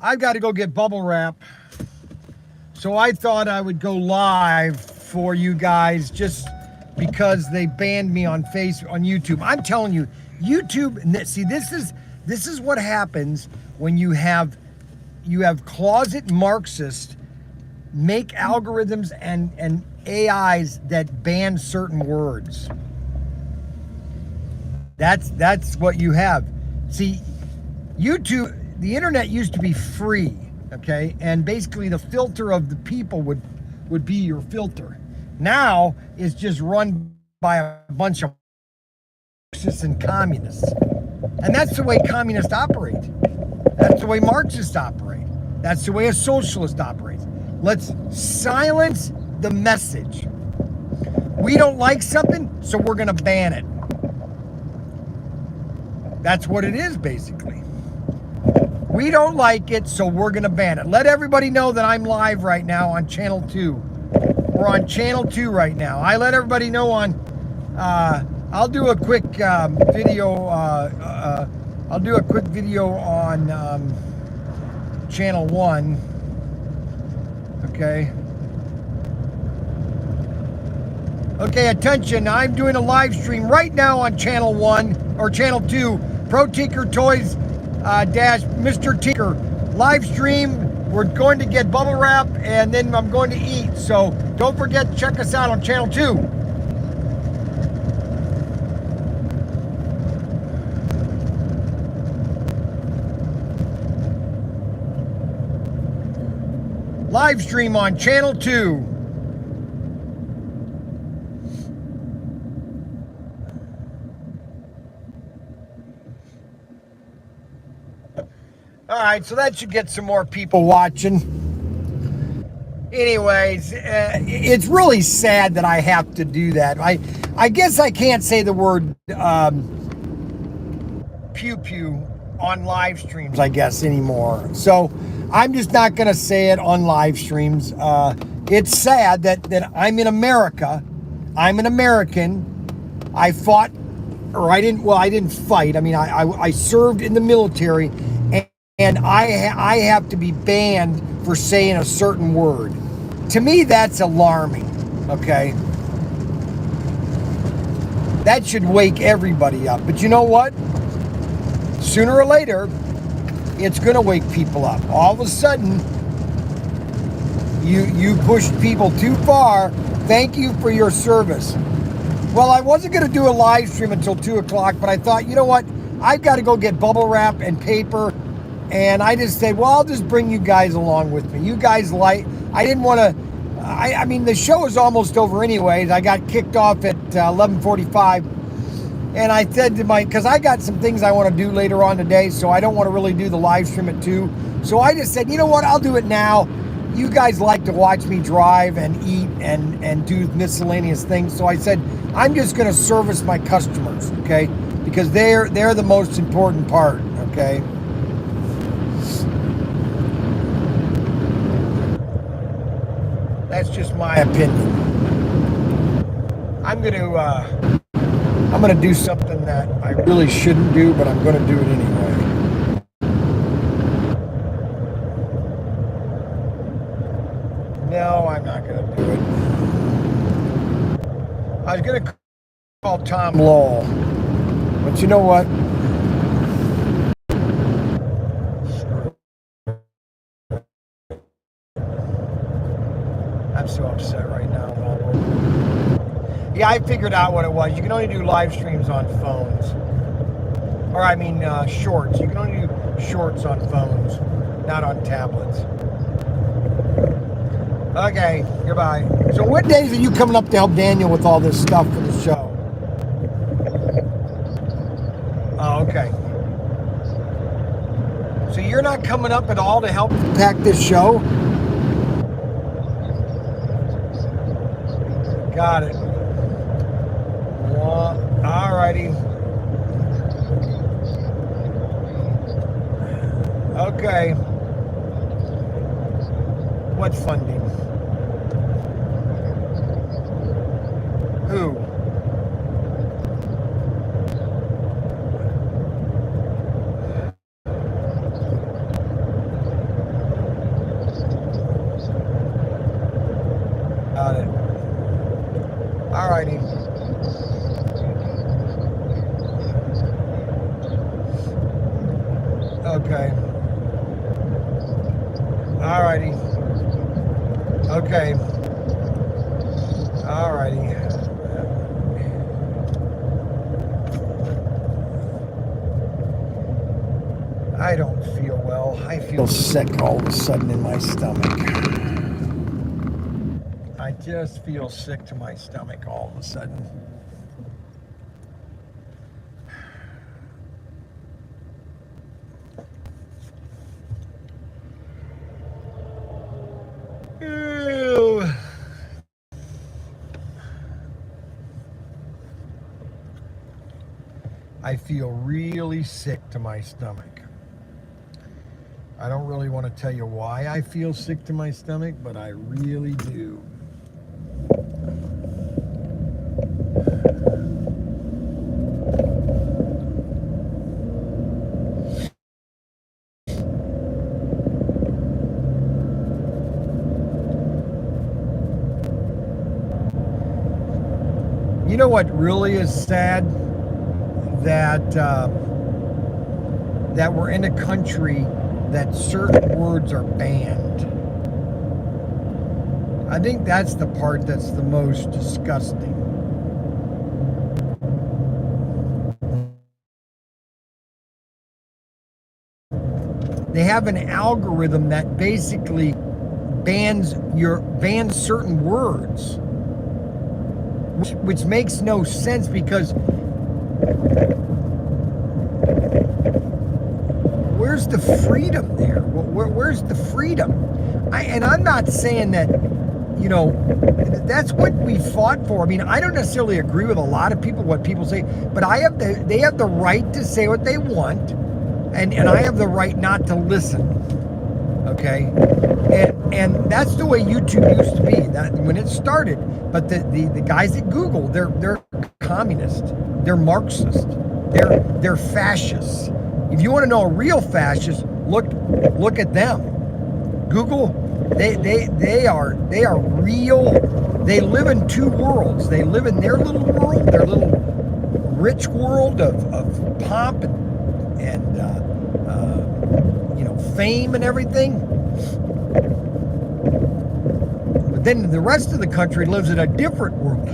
I've got to go get bubble wrap. So I thought I would go live for you guys just because they banned me on YouTube. I'm telling you, YouTube, see, this is what happens when you have closet Marxists make algorithms and AIs that ban certain words. That's what you have. See, YouTube, the internet used to be free, okay? And basically the filter of the people would be your filter. Now it's just run by a bunch of Marxists and communists. And that's the way communists operate. That's the way Marxists operate. That's the way a socialist operates. Let's silence the message. We don't like something, so we're gonna ban it. That's what it is, basically. We don't like it, so we're gonna ban it. Let everybody know that I'm live right now on Channel 2. We're on Channel 2 right now. I let everybody know on, I'll do a quick video, I'll do a quick video on Channel 1, okay? Okay, attention, I'm doing a live stream right now on Channel 1, or Channel 2, ProTinkerToys dash Mr. Tinker. Live stream, we're going to get bubble wrap, and then I'm going to eat. So don't forget to check us out on Channel 2. Live stream on Channel 2. All right, so that should get some more people watching. Anyways, it's really sad that I have to do that. I guess I can't say the word pew pew on live streams, I guess, anymore. So I'm just not going to say it on live streams. It's sad that I'm in America. I'm an American. I fought, or I didn't fight. I mean, I served in the military, and I have to be banned for saying a certain word. To me, that's alarming, okay? That should wake everybody up. But you know what? Sooner or later, it's going to wake people up. All of a sudden, you pushed people too far. Thank you for your service. Well, I wasn't going to do a live stream until 2 o'clock, but I thought, you know what? I've got to go get bubble wrap and paper. And I just said, well, I'll just bring you guys along with me. You guys I didn't want to, I mean, the show is almost over anyways. I got kicked off at 11:45. And I said to because I got some things I want to do later on today, so I don't want to really do the live stream at 2. So I just said, you know what, I'll do it now. You guys like to watch me drive and eat and do miscellaneous things. So I said, I'm just going to service my customers, okay? Because they're the most important part, okay? That's just my opinion. I'm gonna do something that I really shouldn't do, but I'm gonna do it anyway. No, I'm not gonna do it. I was gonna call Tom Lowell, but you know what? I'm so upset right now. Yeah, I figured out what it was. You can only do live streams on phones. Or I mean shorts. You can only do shorts on phones, not on tablets. Okay, goodbye. So what days are you coming up to help Daniel with all this stuff for the show? Oh, okay. So you're not coming up at all to help pack this show? Got it. Alrighty. Okay. What funding? Who? Alrighty. Okay. Alrighty. I don't feel well. I feel sick all of a sudden in my stomach. I just feel sick to my stomach all of a sudden. Ew. I feel really sick to my stomach. I don't really want to tell you why I feel sick to my stomach, but I really do. You know what really is sad? That that we're in a country that certain words are banned. I think that's the part that's the most disgusting. They have an algorithm that basically bans certain words, which makes no sense because where's the freedom there? Where's the freedom? I'm not saying that, you know, that's what we fought for. I mean, I don't necessarily agree with a lot of people, what people say, but they have the right to say what they want, and I have the right not to listen. Okay? And that's the way YouTube used to be, that when it started. But the guys at Google, they're communist, they're Marxist, they're fascists. If you want to know a real fascist, look at them. Google, they are real. They live in two worlds. They live in their little world, their little rich world of pomp and you know, fame and everything. But then the rest of the country lives in a different world.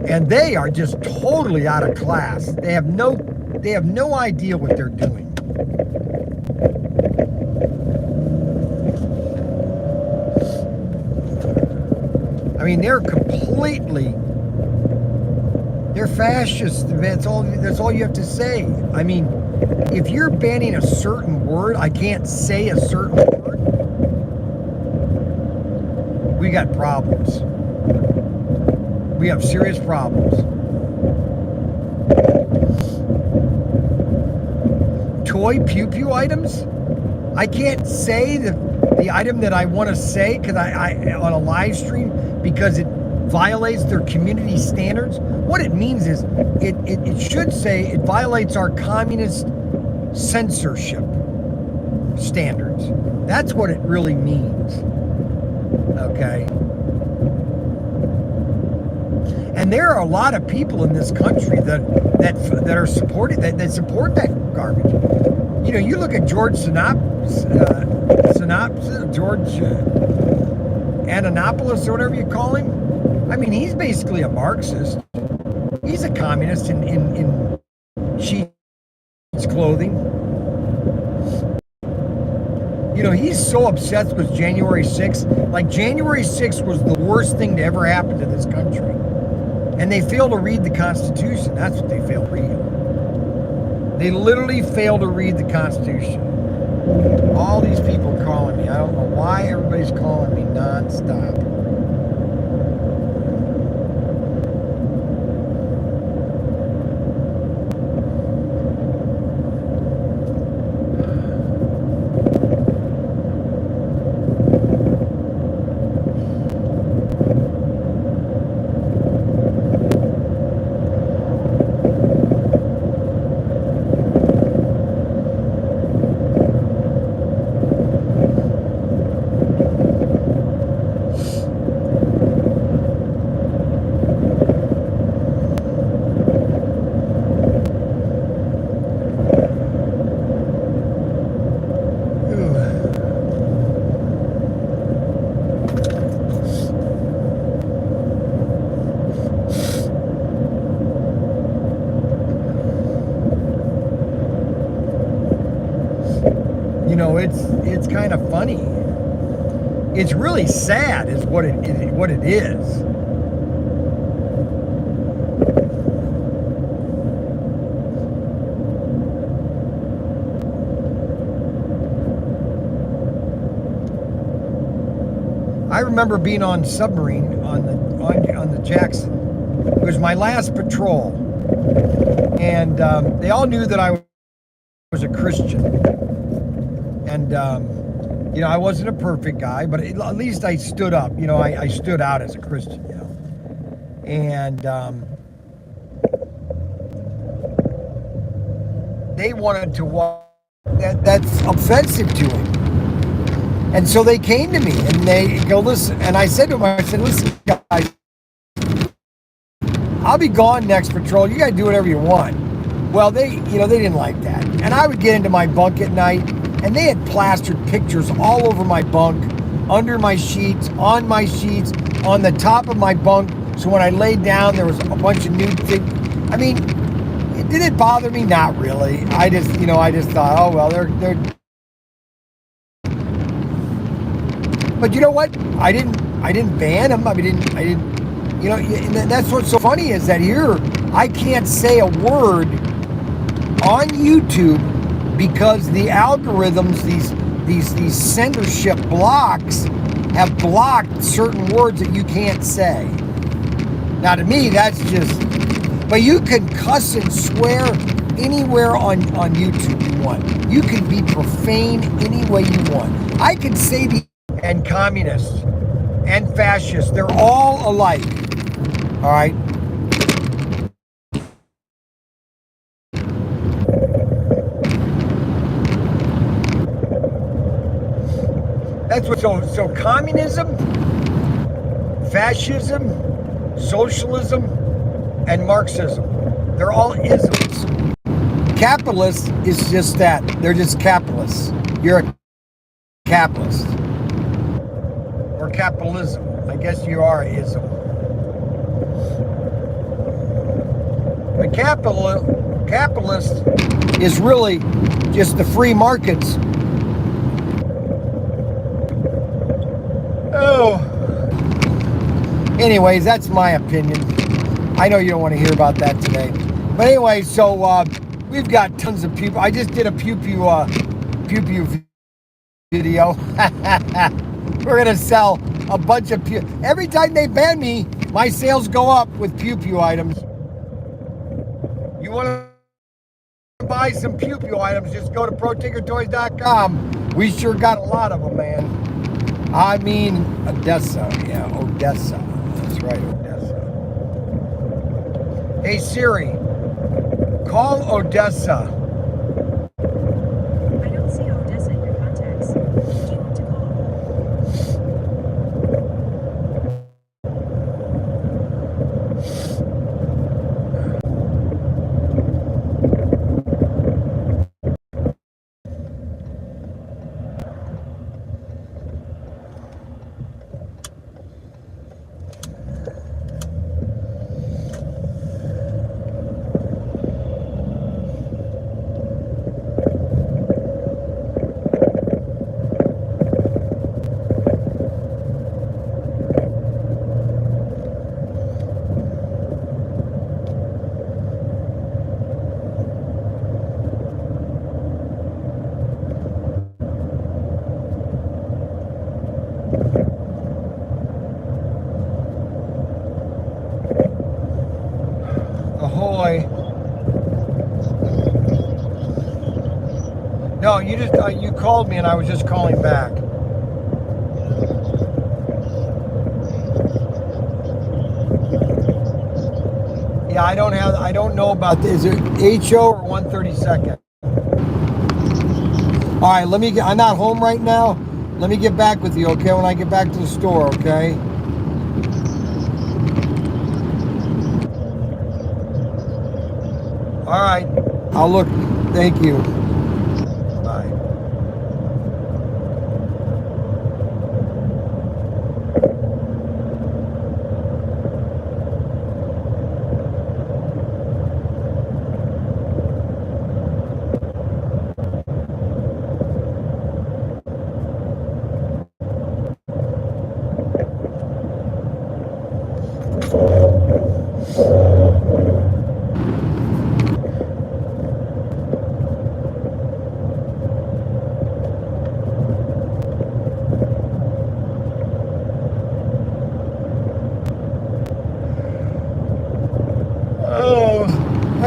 And they are just totally out of class. They have no idea what they're doing. I mean, they're fascist. That's all you have to say. I mean, if you're banning a certain word, I can't say a certain word, we got problems. We have serious problems. Toy pew-pew items? I can't say the item that I want to say because I on a live stream because it violates their community standards. What it means is it should say it violates our communist censorship standards. That's what it really means. Okay? And there are a lot of people in this country that are supporting that support that garbage. You know, you look at George Antonopoulos or whatever you call him. I mean, he's basically a Marxist. He's a communist in sheep's clothing. You know, he's so obsessed with January 6th. Like, January 6th was the worst thing to ever happen to this country. And they fail to read the Constitution. That's what they fail to read. They literally fail to read the Constitution. All these people calling me. I don't know why everybody's calling me nonstop. You know, it's kind of funny. It's really sad, is what it is. I remember being on submarine on the Jackson. It was my last patrol, and they all knew that I was a Christian, and you know, I wasn't a perfect guy, but at least I stood up. You know, I stood out as a Christian. You know, and they wanted to walk. That's offensive to him. And so they came to me and they go, listen, and I said to them, I said, listen, guys, I'll be gone next patrol. You got to do whatever you want. Well, they didn't like that. And I would get into my bunk at night, and they had plastered pictures all over my bunk, under my sheets, on the top of my bunk. So when I laid down, there was a bunch of nude things. I mean, did it bother me? Not really. I just thought, oh, well, they're. But you know what? I didn't ban them. I didn't. You know, and that's what's so funny is that here I can't say a word on YouTube because the algorithms, these censorship blocks, have blocked certain words that you can't say. Now, to me, that's just. But you can cuss and swear anywhere on YouTube you want. You can be profane any way you want. I can say the. And communists and fascists, they're all alike. All right. That's what. So communism, fascism, socialism, and Marxism, they're all isms. Capitalist is just that. They're just capitalists. You're a capitalist. Or capitalism. I guess you are ism. But capitalist is really just the free markets. Oh. Anyways, that's my opinion. I know you don't want to hear about that today. But anyway, so we've got tons of people. I just did a pew pew video. We're going to sell a bunch of pew. Every time they ban me, my sales go up with pew pew items. You want to buy some pew pew items, just go to ProTinkerToys.com. We sure got a lot of them, man. I mean, Odessa. Yeah, Odessa. That's right, Odessa. Hey, Siri, call Odessa. I don't see Odessa in your contacts. Who do you want to call? Ahoy. No, you just you called me and I was just calling back. Yeah, I don't know about this. Is it HO or 132nd? All right, I'm not home right now. Let me get back with you, okay? When I get back to the store, okay? All right, I'll look. Thank you. Bye.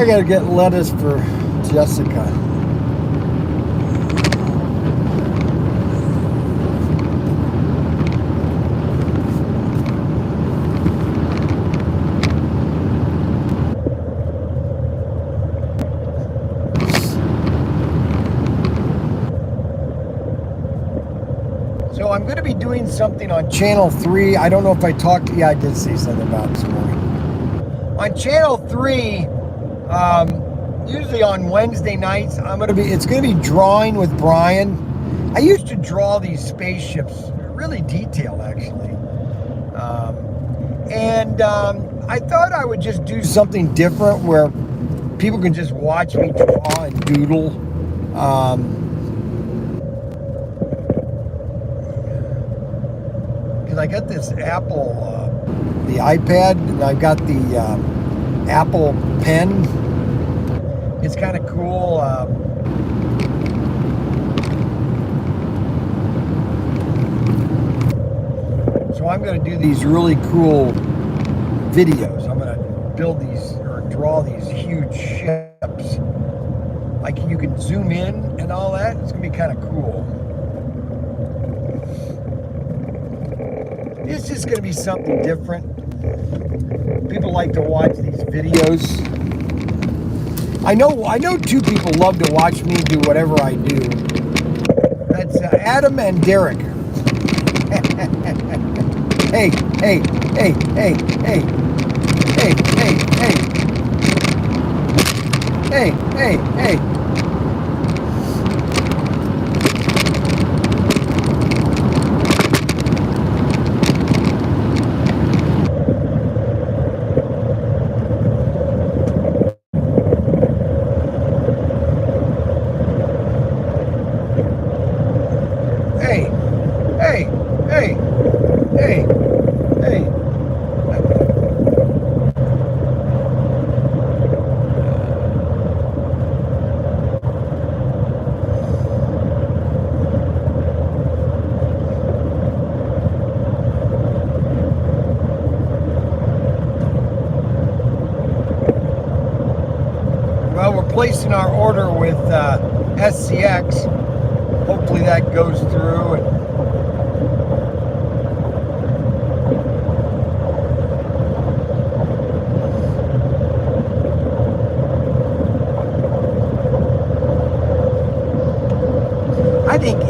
gotta get lettuce for Jessica. So I'm going to be doing something on Channel 3. I don't know if I talked. Yeah, I did say something about it this morning. On Channel 3, usually on Wednesday nights, it's going to be drawing with Bryan. I used to draw these spaceships, really detailed actually. I thought I would just do something different where people can just watch me draw and doodle. I got this Apple, the iPad, and I've got the Apple Pen. It's kind of cool. So I'm going to do these really cool videos. I'm going to build these or draw these huge ships. Like you can zoom in and all that. It's going to be kind of cool. It's just going to be something different. People like to watch these videos. I know two people love to watch me do whatever I do. That's Adam and Derek. Hey, hey, hey, hey, hey, hey, hey, hey, hey, hey, hey. Well, we're placing our order with SCX. Hopefully that goes through.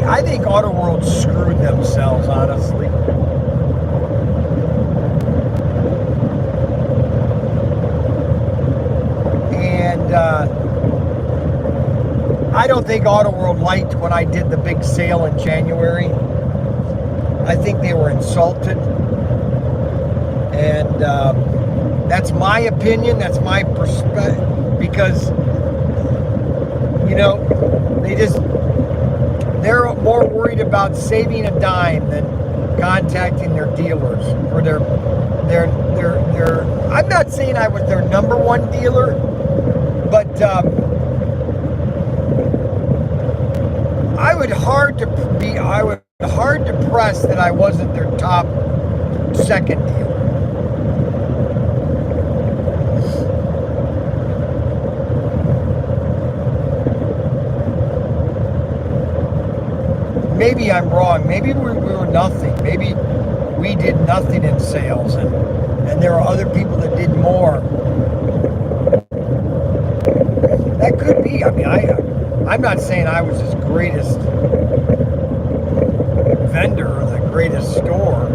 I think Auto World screwed themselves, honestly. And I don't think Auto World liked when I did the big sale in January. I think they were insulted. And that's my opinion. That's my perspective. Because, you know, they're more worried about saving a dime than contacting their dealers or their I'm not saying I was their number one dealer, but I would hard to press that I wasn't their top second dealer. Maybe I'm wrong. Maybe we were nothing. Maybe we did nothing in sales, and there are other people that did more. That could be. I mean, I'm not saying I was his greatest vendor or the greatest store.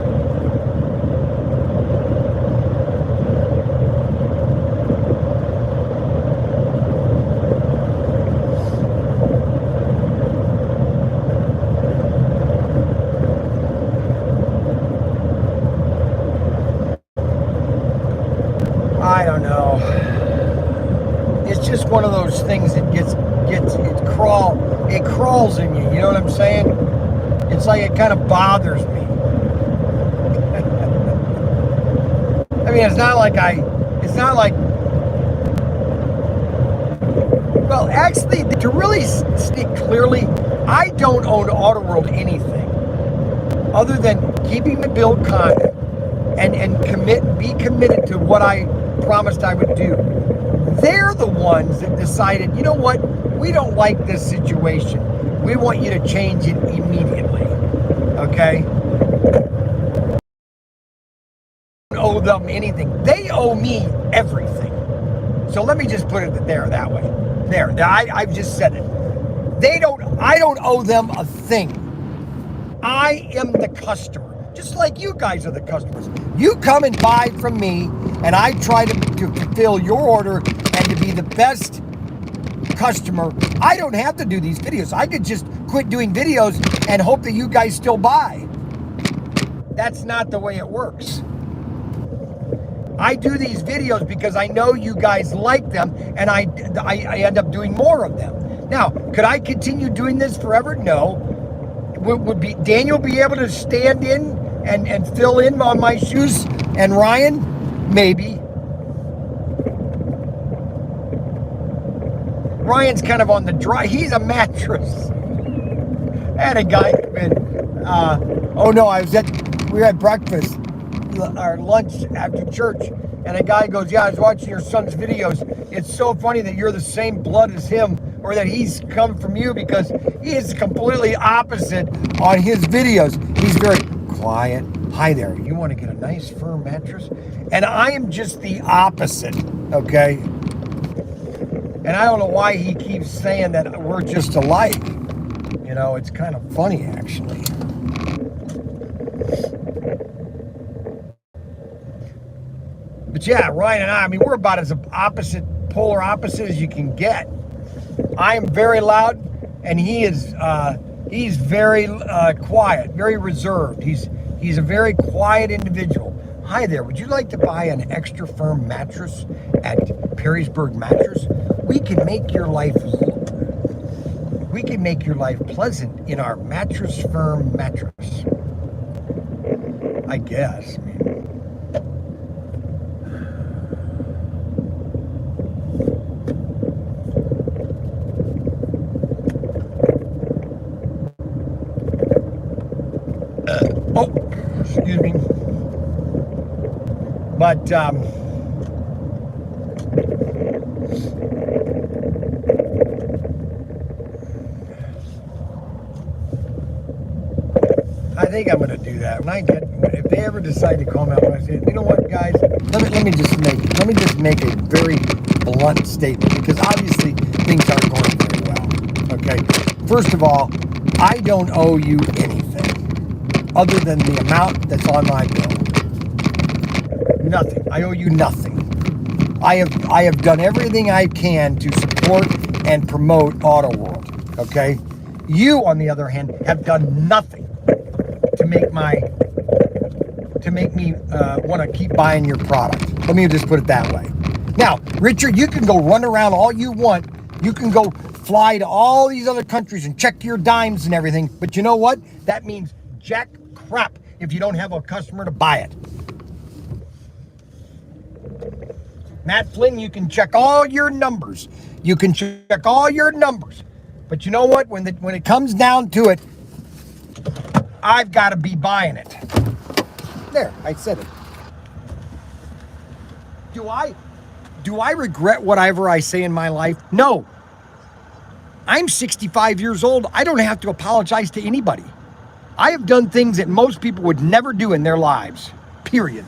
I don't know. It's just one of those things that it crawls in you. You know what I'm saying? It's like it kind of bothers me. I mean, it's not like, well, actually, to really speak clearly, I don't owe Auto World anything other than keeping the build content and be committed to what I promised I would do. They're the ones that decided, you know what, we don't like this situation. We want you to change it immediately. Okay? I don't owe them anything. They owe me everything. So let me just put it there that way. There, I've just said it. I don't owe them a thing. I am the customer. Just like you guys are the customers. You come and buy from me, and I try to fulfill your order and to be the best customer. I don't have to do these videos. I could just quit doing videos and hope that you guys still buy. That's not the way it works. I do these videos because I know you guys like them, and I end up doing more of them. Now, could I continue doing this forever? No. Would Daniel be able to stand in and fill in on my shoes? And Ryan? Maybe. Ryan's kind of on the dry. He's a mattress. I had a guy come in. We were at breakfast, our lunch after church, and a guy goes, yeah, I was watching your son's videos. It's so funny that you're the same blood as him, or that he's come from you, because he is completely opposite on his videos. He's very quiet. Hi there, you want to get a nice firm mattress? And I am just the opposite, okay? And I don't know why he keeps saying that we're just alike. You know, it's kind of funny, actually. But yeah, Ryan and I mean, we're about as polar opposite as you can get. I am very loud, and he's very quiet, very reserved. He's a very quiet individual. Hi there, would you like to buy an extra firm mattress at Perrysburg Mattress? We can make your life pleasant in our mattress firm mattress. I guess. Excuse me. But I think I'm going to do that. If they ever decide to call me out, when I say, you know what, guys, let me just make a very blunt statement, because obviously things aren't going very well. Okay. First of all, I don't owe you anything other than the amount that's on my bill. Nothing. I owe you nothing. I have done everything I can to support and promote Auto World. Okay. You, on the other hand, have done nothing to make me want to keep buying your product. Let me just put it that way. Now, Richard, you can go run around all you want. You can go fly to all these other countries and check your dimes and everything. But you know what? That means jack crap if you don't have a customer to buy it. Matt Flynn, you can check all your numbers. But you know what? When it comes down to it, I've got to be buying it. There, I said it. Do I regret whatever I say in my life? No. I'm 65 years old. I don't have to apologize to anybody. I have done things that most people would never do in their lives. Period.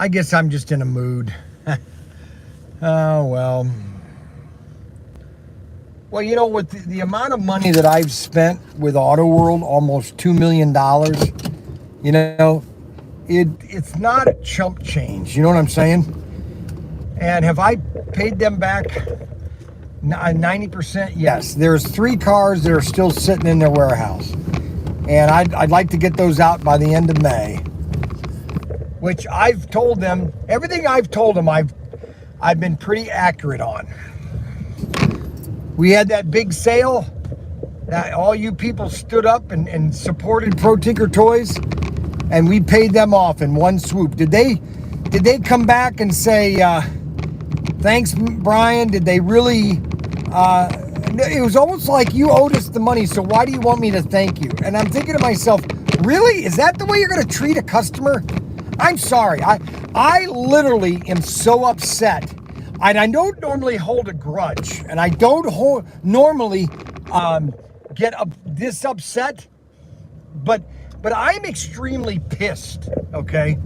I guess I'm just in a mood. Oh, well. Well, you know, with the amount of money that I've spent with Auto World, almost $2 million, you know, it's not a chump change. You know what I'm saying? And have I paid them back 90%? Yes. There's 3 cars that are still sitting in their warehouse. And I'd like to get those out by the end of May. Which I've told them, everything I've told them, I've been pretty accurate on. We had that big sale that all you people stood up and supported ProTinkerToys, and we paid them off in one swoop. Did they come back and say, thanks, Bryan? Did they really? It was almost like you owed us the money, so why do you want me to thank you? And I'm thinking to myself, really? Is that the way you're going to treat a customer? I'm sorry. I literally am so upset. And I don't normally hold a grudge. And I don't normally get this upset. But I'm extremely pissed, okay?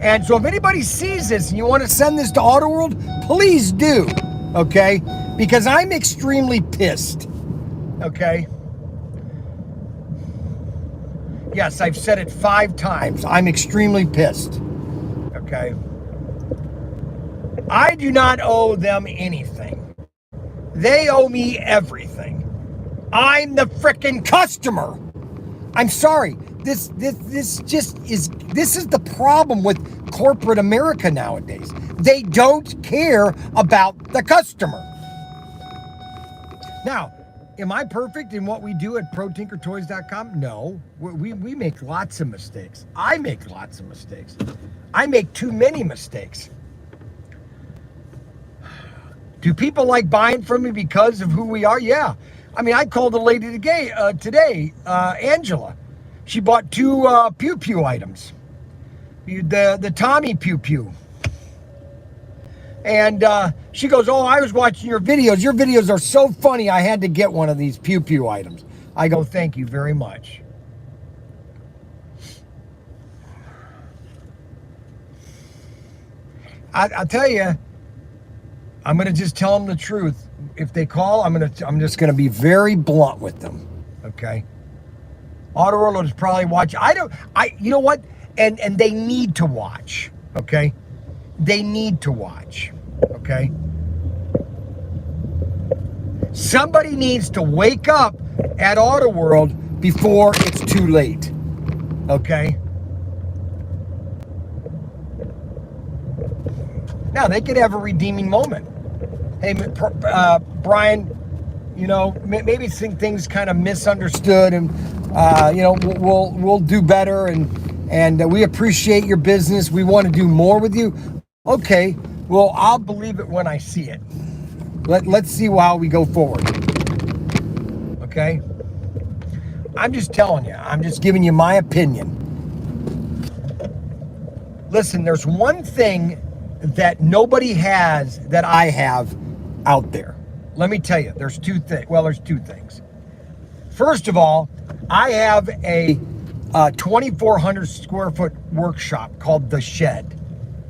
And so if anybody sees this and you want to send this to Auto World, please do, okay? Because I'm extremely pissed, okay? Yes, I've said it 5 times. I'm extremely pissed. Okay. I do not owe them anything. They owe me everything. I'm the frickin' customer. I'm sorry. This is the problem with corporate America nowadays. They don't care about the customer. Now, am I perfect in what we do at ProTinkerToys.com? No. We make lots of mistakes. I make lots of mistakes. I make too many mistakes. Do people like buying from me because of who we are? Yeah. I mean, I called a lady today, Angela. She bought 2 Pew Pew items. The Tommy Pew Pew. And she goes, oh, I was watching your videos. Your videos are so funny. I had to get one of these Pew Pew items. I go, thank you very much. I'll tell you, I'm going to just tell them the truth. If they call, I'm just going to be very blunt with them. Okay. Auto World is probably watching. You know what? And they need to watch. Okay. They need to watch. Okay. Somebody needs to wake up at Auto World before it's too late. Okay. Now they could have a redeeming moment. Hey, Bryan, you know, maybe things kind of misunderstood, and you know, we'll do better, and we appreciate your business. We want to do more with you. Okay, well, I'll believe it when I see it. Let's see how we go forward. Okay? I'm just telling you. I'm just giving you my opinion. Listen, there's one thing that nobody has that I have out there. Let me tell you, there's 2 things. Well, there's 2 things. First of all, I have a 2,400 square foot workshop called The Shed.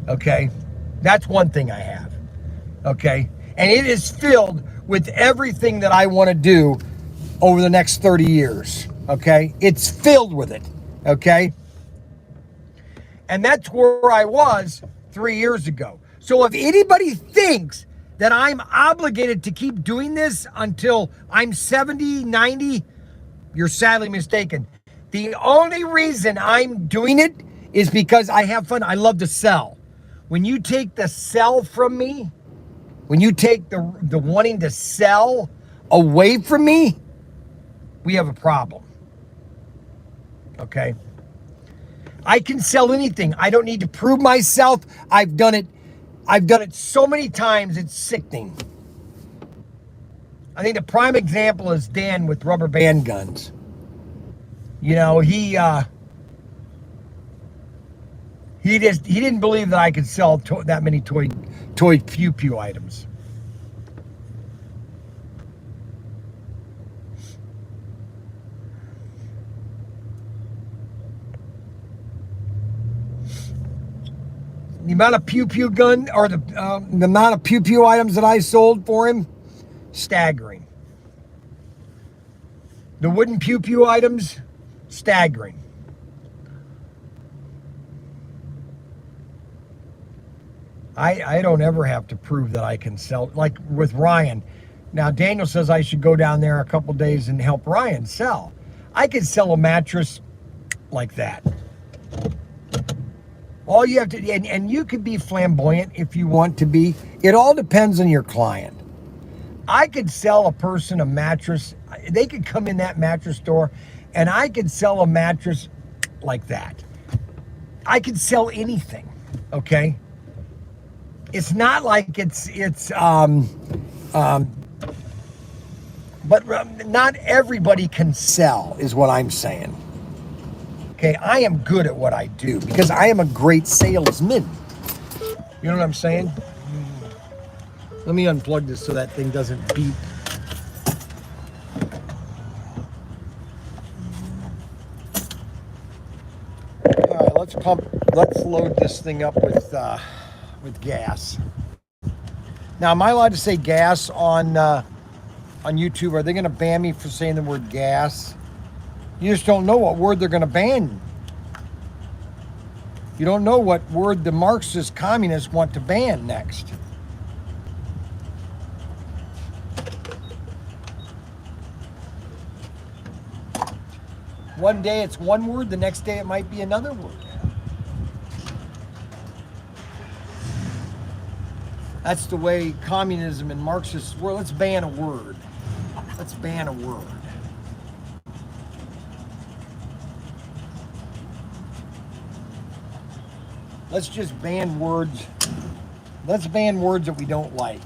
Okay? That's one thing I have. Okay? And it is filled with everything that I want to do over the next 30 years. Okay? It's filled with it. Okay? And that's where I was 3 years ago. So if anybody thinks that I'm obligated to keep doing this until I'm 70, 90, you're sadly mistaken. The only reason I'm doing it is because I have fun. I love to sell. When you take the sell from me, when you take the wanting to sell away from me, we have a problem. Okay? I can sell anything. I don't need to prove myself. I've done it so many times, it's sickening. I think the prime example is Dan with rubber band guns. You know, he didn't believe that I could sell that many toy pew pew items. The amount of pew pew gun, or the amount of pew pew items that I sold for him, staggering. The wooden pew pew items, staggering. I don't ever have to prove that I can sell, like with Ryan. Now, Daniel says I should go down there a couple days and help Ryan sell. I could sell a mattress like that. All you have to, and you can be flamboyant if you want to be. It all depends on your client. I could sell a person a mattress. They could come in that mattress store, and I could sell a mattress like that. I could sell anything, okay? It's not like but not everybody can sell, is what I'm saying. Okay, I am good at what I do because I am a great salesman. You know what I'm saying? Let me unplug this so that thing doesn't beep. All right, let's load this thing up with gas. Now, am I allowed to say gas on YouTube? Are they going to ban me for saying the word gas? You just don't know what word they're going to ban. You don't know what word the Marxist communists want to ban next. One day it's one word, the next day it might be another word. That's the way communism and Marxists were. Let's ban a word. Let's ban a word. Let's just ban words. Let's ban words that we don't like.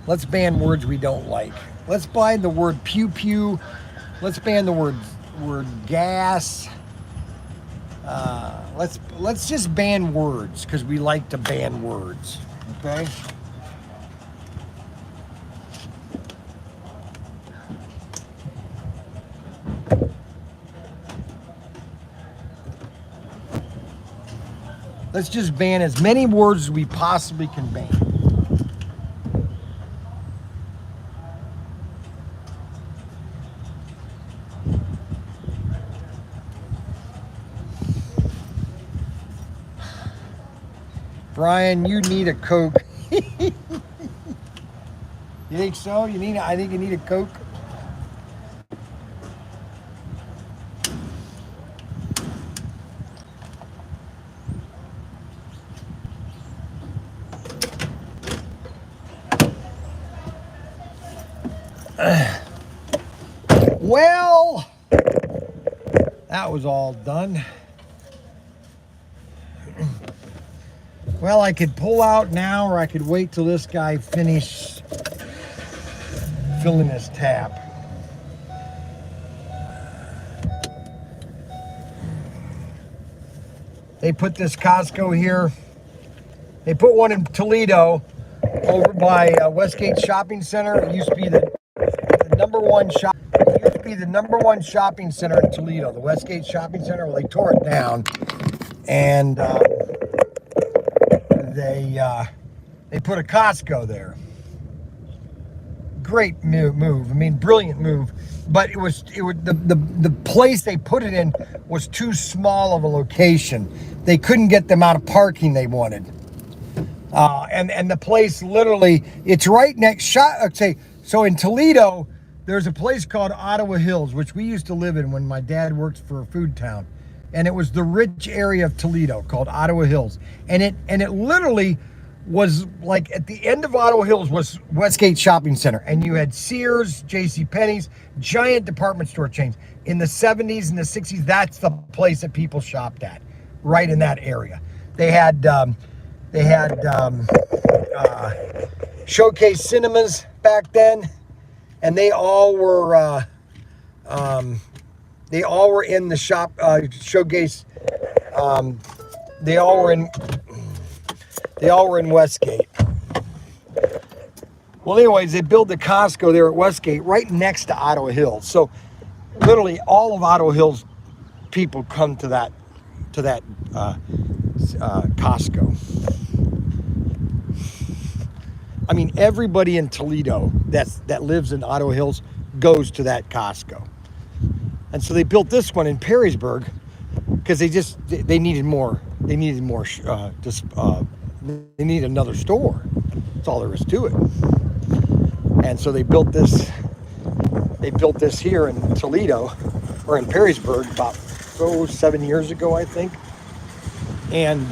Let's ban words we don't like. Let's ban the word pew pew. Let's ban the word gas. Let's just ban words because we like to ban words. Okay. Let's just ban as many words as we possibly can ban. Brian, you need a Coke. You think so? I think you need a Coke. Well, that was all done. Well, I could pull out now, or I could wait till this guy finished filling his tap. They put this Costco here. They put one in Toledo over by Westgate Shopping Center. It used to be the number one shop. It used to be the number one shopping center in Toledo, the Westgate Shopping Center. Well, they tore it down, and they put a Costco there. great move. I mean, brilliant move. But it was the place they put it in was too small of a location. They couldn't get the amount of parking they wanted. And the place literally, it's right next so in Toledo, there's a place called Ottawa Hills, which we used to live in when my dad worked for a food town. And it was the rich area of Toledo called Ottawa Hills. And it literally was like at the end of Ottawa Hills was Westgate Shopping Center. And you had Sears, JCPenney's, giant department store chains. In the 70s and the 60s, that's the place that people shopped at, right in that area. They had Showcase Cinemas back then, and they all were in the shop Showcase. They all were in Westgate. Well, anyways, they built the Costco there at Westgate right next to Ottawa Hills. So literally all of Ottawa Hills people come to that Costco. I mean, everybody in Toledo that lives in Ottawa Hills goes to that Costco. And so they built this one in Perrysburg because they needed more. They needed another store. That's all there is to it. And so they built this. They built this here in Toledo or in Perrysburg about 7 years ago, I think. And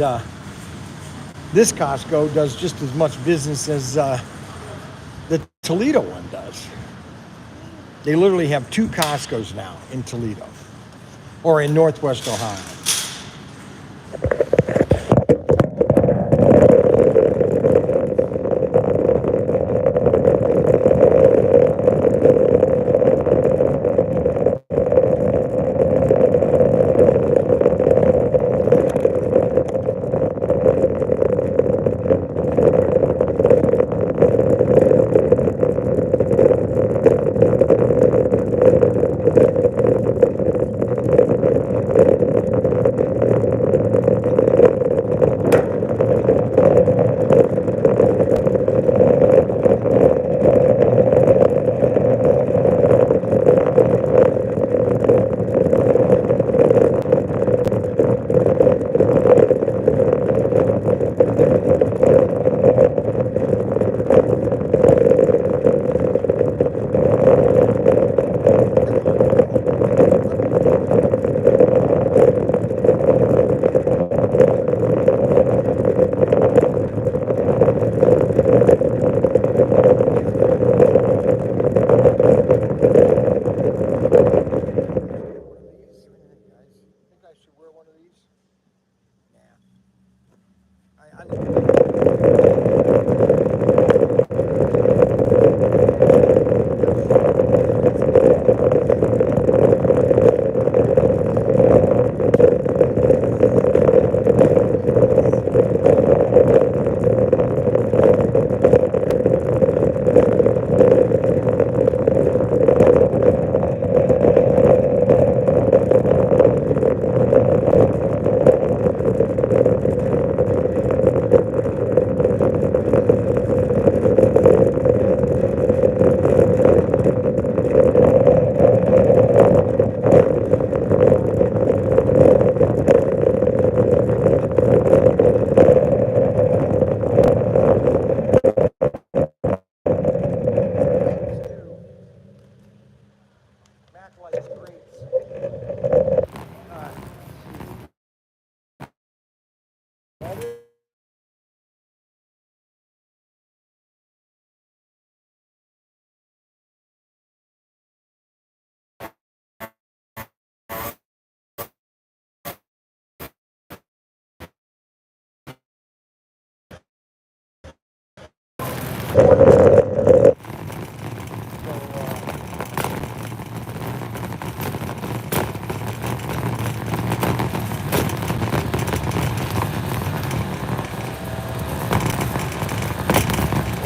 this Costco does just as much business as the Toledo one does. They literally have 2 Costcos now in Toledo or in Northwest Ohio.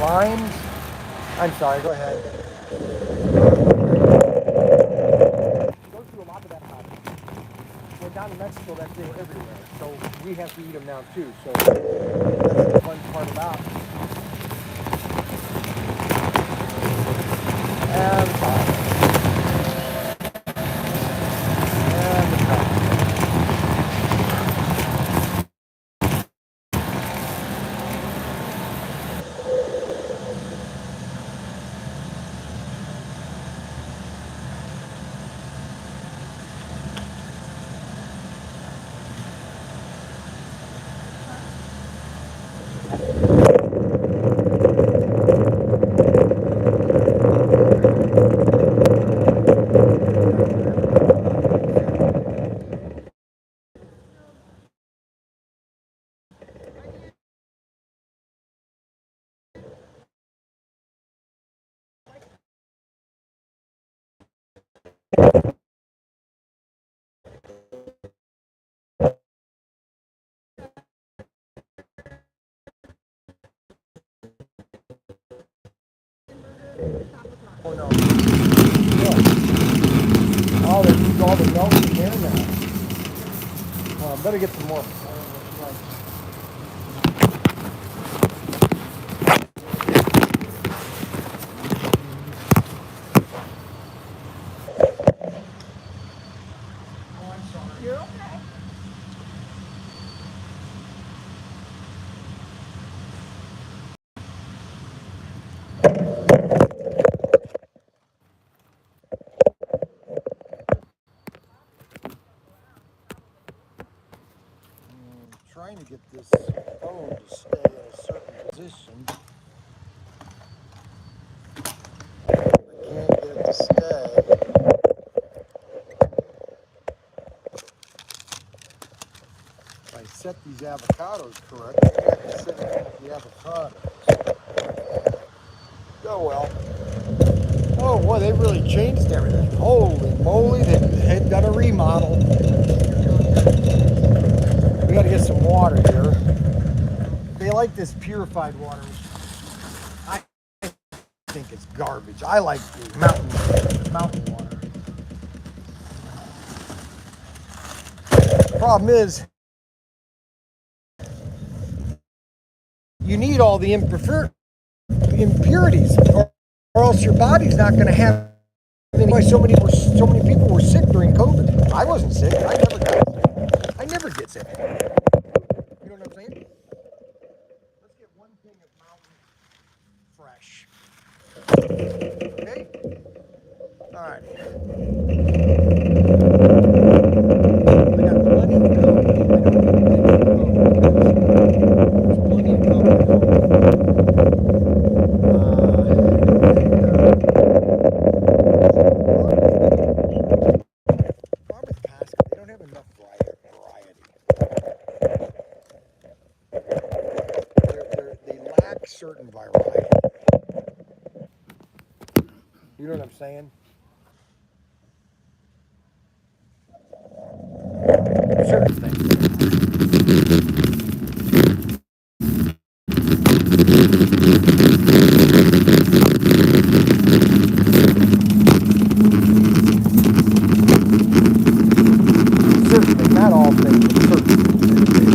Limes. I'm sorry, go ahead. We go through a lot of that hobby. Well, down in Mexico, they were everywhere. So we have to eat them now too. So that's the fun part about it. Oh no. Oh, they moved all the milk in there now. Better get some more. You're okay. Trying to get this phone to stay in a certain position. I can't get it to stay. If I set these avocados correct, I can set the avocados. Oh well. Oh boy, they really changed everything. Holy moly, they had done a remodel. We got to get some water here. They like this purified water. I think it's garbage. I like the mountain water. Problem is, you need all the impurities, or else your body's not going to have any. Why so many people were sick during COVID. I wasn't sick. I never get sick. You know what I'm saying? Let's get one thing of mountain fresh. Okay? All right. I got plenty of company. I don't need any company. There's plenty of they don't have enough variety. They lack certain variety. You know what I'm saying? Certain things. Certainly, not all things, but certain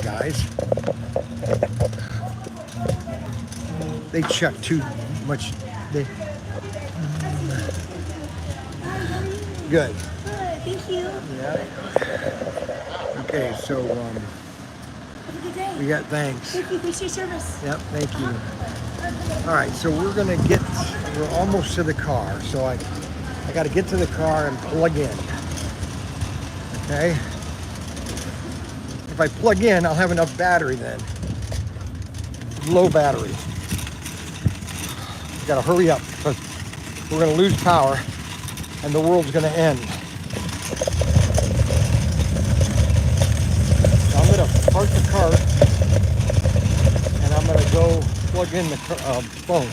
guys. They check too much. They good. Good, thank you. Yeah. Okay, so Have a good day. we got thanks. Thank you for your service. Yep, thank you. All right, so we're almost to the car. So I I got to get to the car and plug in. Okay? If I plug in, I'll have enough battery then. Low battery. Got to hurry up because we're going to lose power and the world's going to end. So I'm going to park the car and I'm going to go plug in the phone.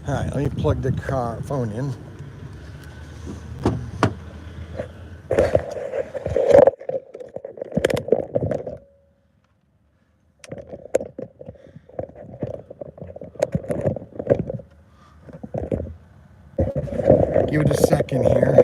All right, let me plug the phone in. Give it a second here.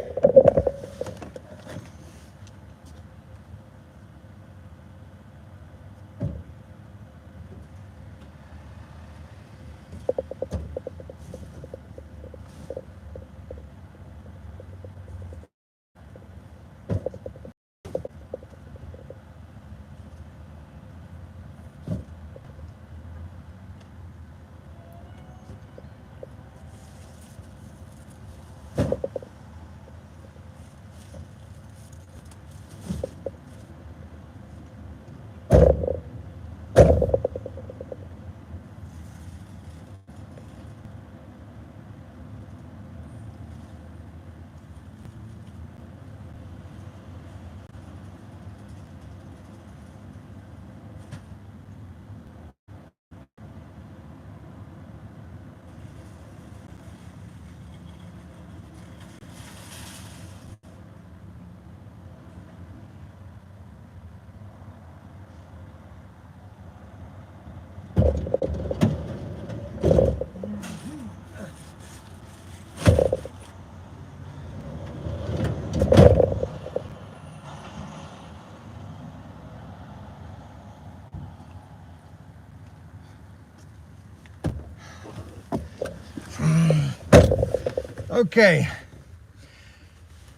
Okay.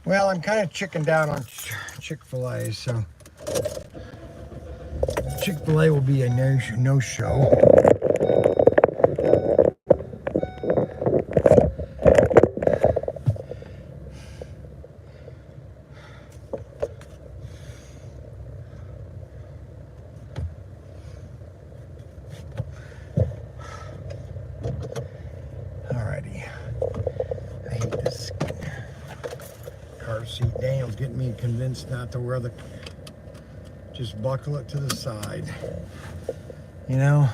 Well, I'm kind of chickened out on Chick-fil-A, so Chick-fil-A will be a no-show. Alrighty. I hate this car seat. Daniel's getting me convinced not to wear the... Just buckle it to the side. You know?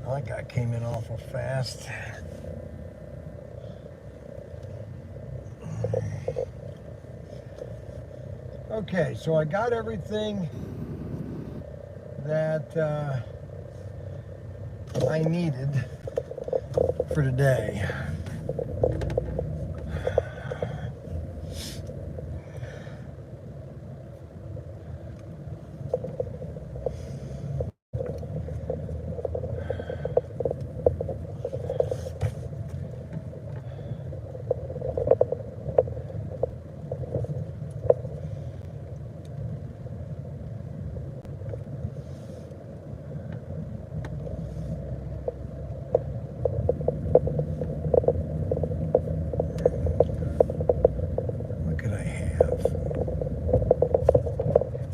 Well, that guy came in awful fast. Okay, so I got everything that I needed for today.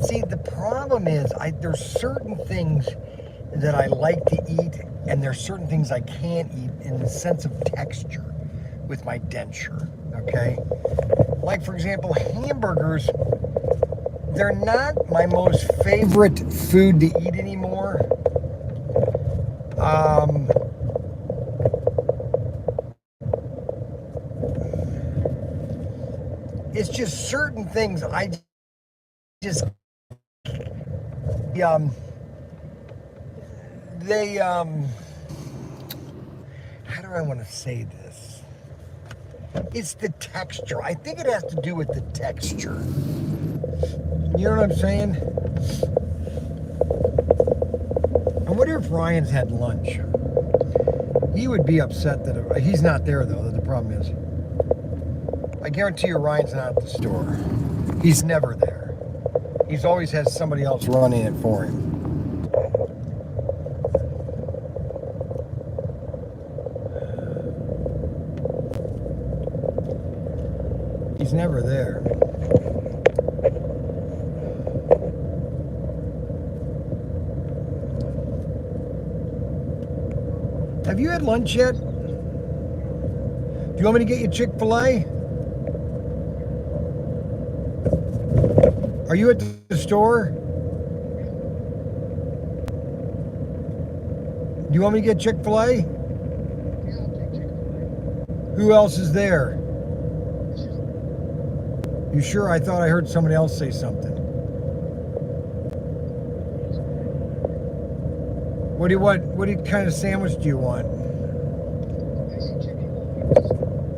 See, the problem is, there's certain things that I like to eat, and there's certain things I can't eat in the sense of texture with my denture, okay? Like, for example, hamburgers, they're not my most favorite food to eat anymore. It's just certain things I just... how do I want to say this? It's the texture. I think it has to do with the texture. You know what I'm saying? I wonder if Ryan's had lunch. He would be upset that he's not there, though. The problem is, I guarantee you Ryan's not at the store. He's never there. He's always has somebody else running it for him. He's never there. Have you had lunch yet? Do you want me to get you Chick-fil-A? Are you at the store? Do you want me to get Chick-fil-A? Yeah, I'll take Chick-fil-A. Who else is there? You sure? I thought I heard somebody else say something. What kind of sandwich do you want?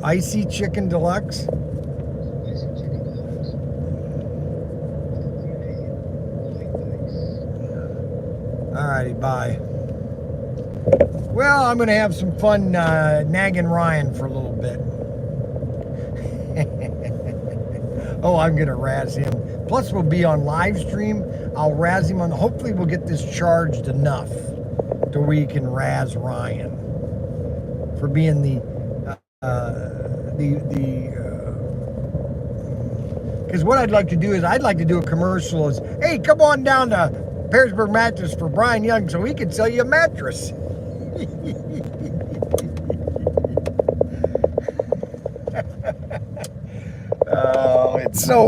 Icy chicken deluxe. Icy chicken deluxe? Icy chicken deluxe. Alrighty, bye. Well, I'm gonna have some fun nagging Ryan for a little bit. Oh, I'm gonna razz him. Plus, we'll be on Livestream. I'll razz him on. Hopefully, we'll get this charged enough to where we can razz Ryan for being because what I'd like to do is I'd like to do a commercial as, hey, come on down to Pearsburg Mattress for Brian Young so he can sell you a mattress.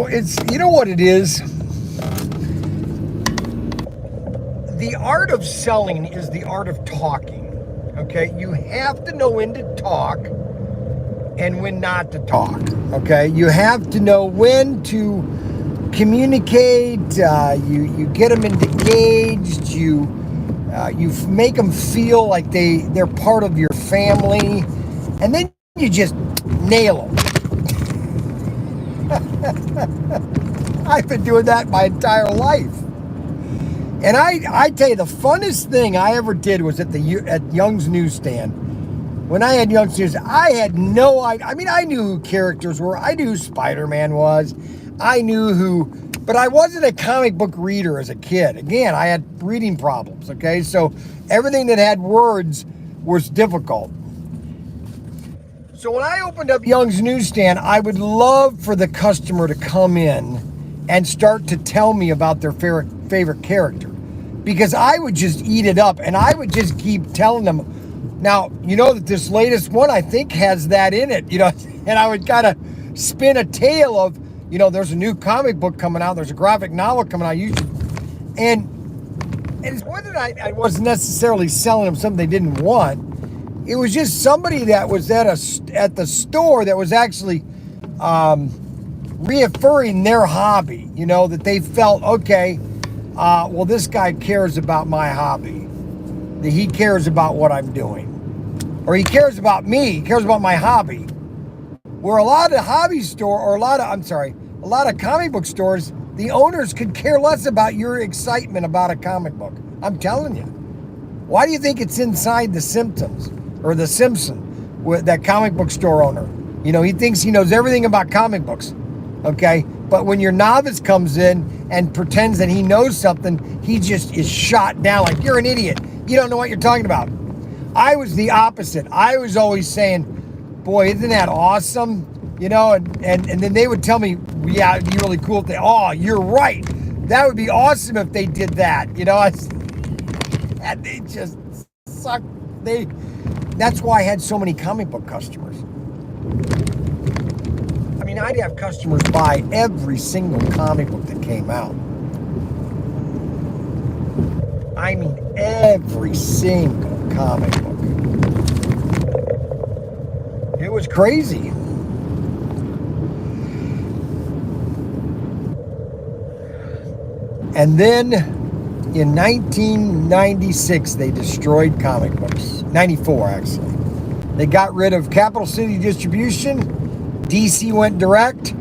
It's you know what it is? The art of selling is the art of talking. Okay, you have to know when to talk and when not to talk. Okay, you have to know when to communicate. You get them engaged. You make them feel like they're part of your family, and then you just nail them. I've been doing that my entire life. And I tell you, the funnest thing I ever did was at Young's Newsstand. When I had Young's Newsstand, I had no idea. I mean, I knew who characters were. I knew who Spider-Man was. I knew who, but I wasn't a comic book reader as a kid. Again, I had reading problems, okay? So everything that had words was difficult. So when I opened up Young's Newsstand, I would love for the customer to come in and start to tell me about their favorite character, because I would just eat it up and I would just keep telling them. Now, you know that this latest one I think has that in it, you know, and I would kind of spin a tale of, you know, there's a new comic book coming out, there's a graphic novel coming out, and it's whether I wasn't necessarily selling them something they didn't want. It was just somebody that was at the store that was actually reaffirming their hobby, you know, that they felt, okay, well, this guy cares about my hobby. That he cares about what I'm doing. Or he cares about me, he cares about my hobby. Where a lot of hobby store, or a lot of comic book stores, the owners could care less about your excitement about a comic book. I'm telling you. Why do you think it's inside The Simpsons or The Simpsons with that comic book store owner? You know, he thinks he knows everything about comic books. Okay, but when your novice comes in and pretends that he knows something, he just is shot down like, you're an idiot. You don't know what you're talking about. I was the opposite. I was always saying, boy, isn't that awesome? You know, and then they would tell me, yeah, it'd be really cool if oh, you're right. That would be awesome if they did that. You know, and they just suck. That's why I had so many comic book customers. I mean, I'd have customers buy every single comic book that came out. I mean, every single comic book. It was crazy. And then in 1996, they destroyed comic books. 94, actually. They got rid of Capital City Distribution. DC went direct.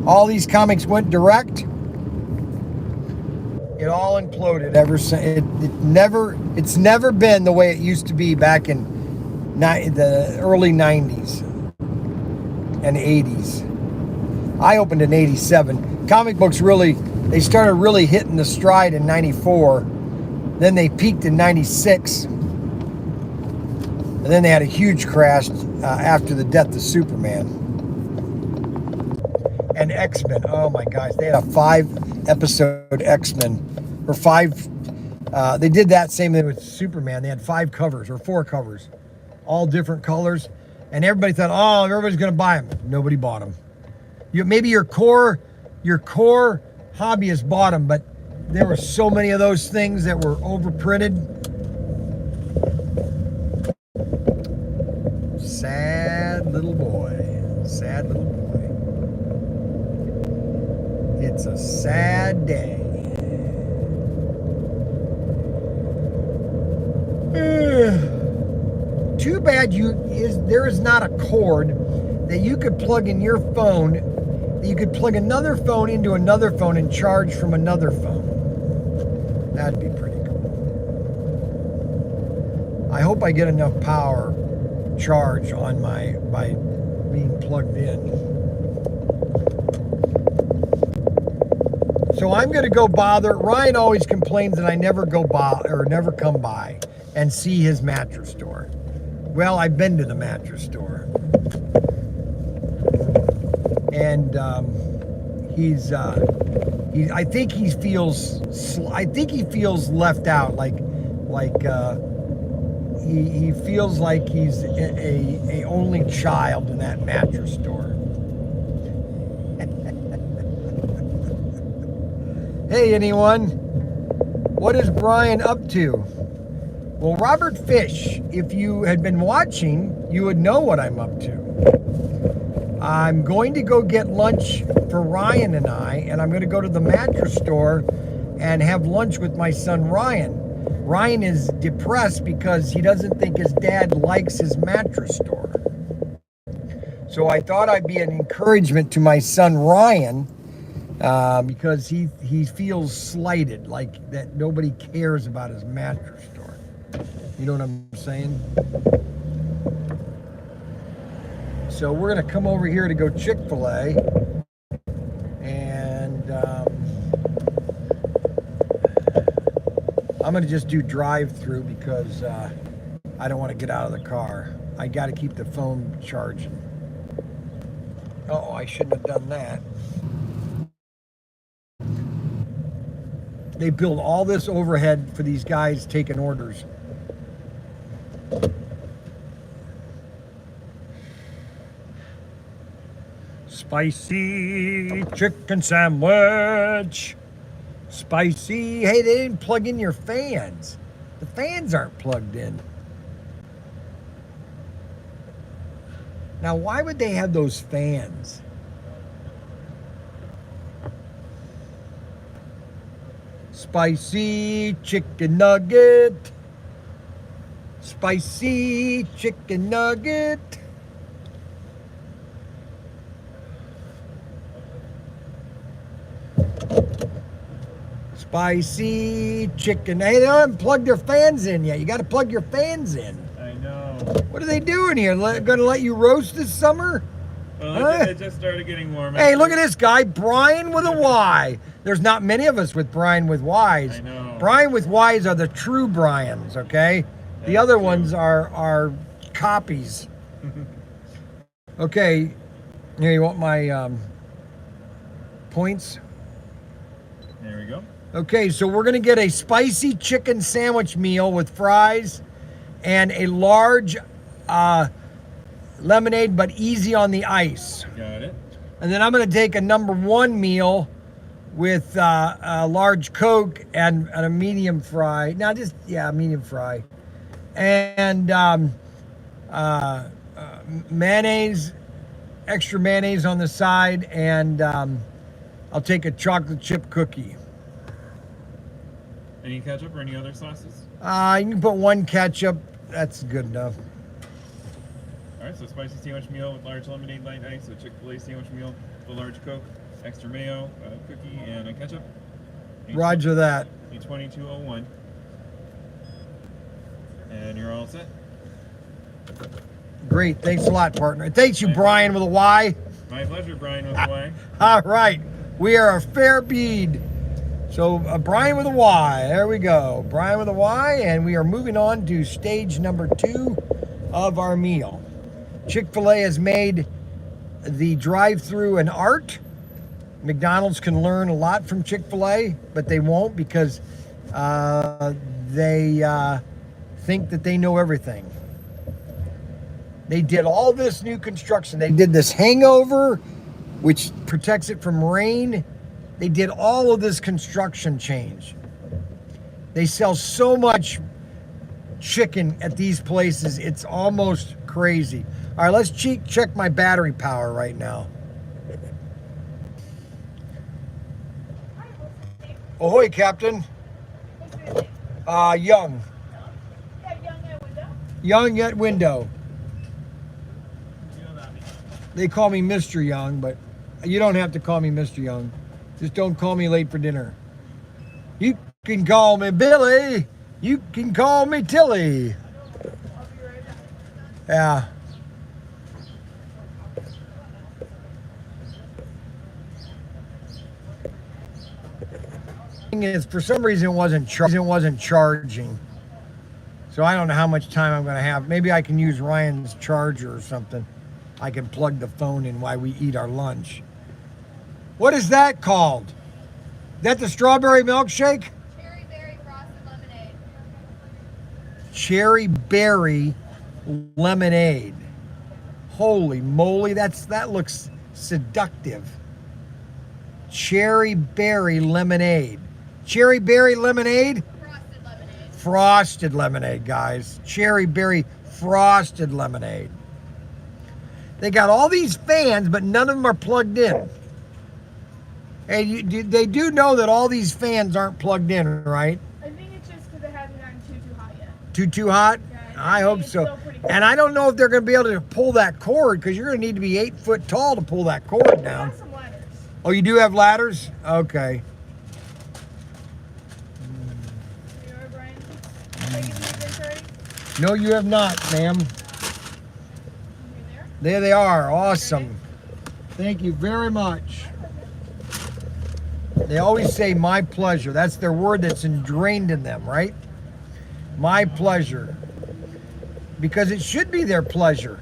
All these comics went direct. It all imploded ever since. It's never been the way it used to be back in the early 90s and 80s. I opened in 87. comic books really, they started really hitting the stride in 94. Then they peaked in 96. And then they had a huge crash after the death of Superman. And X-Men, oh my gosh, they had a 5-episode X-Men, or 5, they did that same thing with Superman. They had 5 covers, or 4 covers, all different colors. And everybody thought, oh, everybody's gonna buy them. Nobody bought them. Maybe your core hobbyists bought them, but there were so many of those things that were overprinted. Sad little boy. Sad little boy. It's a sad day. Too bad there is not a cord that you could plug in your phone, that you could plug another phone into another phone and charge from another phone. That'd be pretty cool. I hope I get enough power charge on by being plugged in. So I'm going to go bother. Ryan always complains that I never go by or never come by and see his mattress store. Well, I've been to the mattress store, and I think he feels left out, like he feels like he's a only child in that mattress store. Hey, anyone? What is Bryan up to? Well, Robert Fish, if you had been watching, you would know what I'm up to. I'm going to go get lunch for Ryan and I'm going to go to the mattress store and have lunch with my son Ryan. Ryan is depressed because he doesn't think his dad likes his mattress store. So I thought I'd be an encouragement to my son Ryan, because he feels slighted, like that nobody cares about his mattress store. You know what I'm saying? So we're gonna come over here to go Chick-fil-A, and I'm gonna just do drive-through because I don't want to get out of the car. I got to keep the phone charging. Oh, I shouldn't have done that. They build all this overhead for these guys taking orders. Spicy chicken sandwich. Spicy. Hey, they didn't plug in your fans. The fans aren't plugged in. Now, why would they have those fans? Spicy chicken nugget. Spicy chicken nugget. Spicy chicken. Hey, they haven't plugged their fans in yet. You got to plug your fans in. I know. What are they doing here? Going to let you roast this summer? Well, it just started getting warm. Hey, look at this guy, Bryan with a Y. There's not many of us with Bryan with Ys. I know. Bryan with Ys are the true Bryans, okay? The other ones are copies. Okay, here, you want my points? There we go. Okay, so we're gonna get a spicy chicken sandwich meal with fries and a large lemonade, but easy on the ice. Got it. And then I'm gonna take a #1 meal with a large Coke and a medium fry. Now, medium fry. And mayonnaise, extra mayonnaise on the side, and I'll take a chocolate chip cookie. Any ketchup or any other sauces? You can put 1 ketchup. That's good enough. All right, so spicy sandwich meal with large lemonade, light ice, a Chick-fil-A sandwich meal with a large Coke, extra mayo, a cookie, and a ketchup. Roger that. $22.01. And you're all set. Great. Thanks a lot, partner. Thanks you, Bryan with a Y. My pleasure, Bryan with a Y. All right. We are a fair bead. So Bryan with a Y. There we go. Bryan with a Y, and we are moving on to stage number 2 of our meal. Chick-fil-A has made the drive-through an art. McDonald's can learn a lot from Chick-fil-A, but they won't because they think that they know everything. They did all this new construction. They did this hangover, which protects it from rain. They did all of this construction change. They sell so much chicken at these places, it's almost crazy. All right, let's check my battery power right now. Ahoy, Captain. Young. Young at window. They call me Mr. Young, but you don't have to call me Mr. Young. Just don't call me late for dinner. You can call me Billy. You can call me Tilly. Yeah. Is for some reason it wasn't charging. So I don't know how much time I'm going to have. Maybe I can use Ryan's charger or something. I can plug the phone in while we eat our lunch. What is that called? Is that the strawberry milkshake? Cherry berry frosted lemonade. Cherry berry lemonade. Holy moly, that looks seductive. Cherry berry lemonade. Cherry berry lemonade? Frosted lemonade. Frosted lemonade, guys. Cherry berry frosted lemonade. They got all these fans, but none of them are plugged in. And they do know that all these fans aren't plugged in, right? I think it's just because it hasn't gotten too hot yet. Too hot? Yeah, I hope it's so. still pretty cold. And I don't know if they're going to be able to pull that cord because you're going to need to be 8 foot tall to pull that cord I down. got some ladders. Oh, you do have ladders? Okay. You know, Brian? Taking the inventory? No, you have not, ma'am. You there? There they are. Awesome. Thank you very much. They always say my pleasure. That's their word that's ingrained in them, right? My pleasure. Because it should be their pleasure.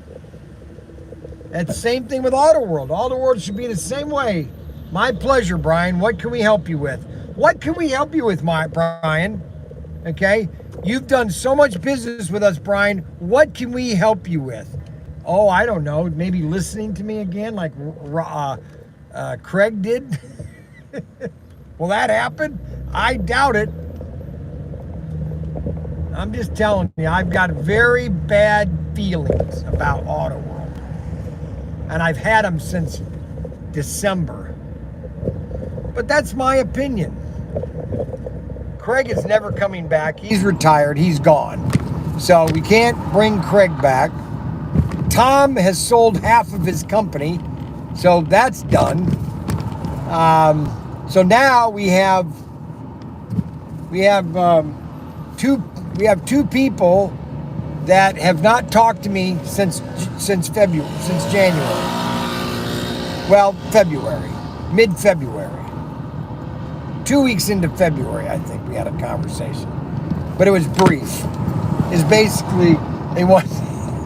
That's the same thing with Auto World. Auto World should be the same way. My pleasure, Brian. What can we help you with? What can we help you with, Brian? Okay? You've done so much business with us, Brian. What can we help you with? Oh, I don't know. Maybe listening to me again like Craig did? Will that happen? I doubt it. I'm just telling you, I've got very bad feelings about Auto World. And I've had them since December. But that's my opinion. Craig is never coming back. He's retired. He's gone. So we can't bring Craig back. Tom has sold half of his company. So that's done. So now we have two people that have not talked to me since January. Well, February, mid-February. 2 weeks into February, I think we had a conversation, but it was brief. It's basically they wanted,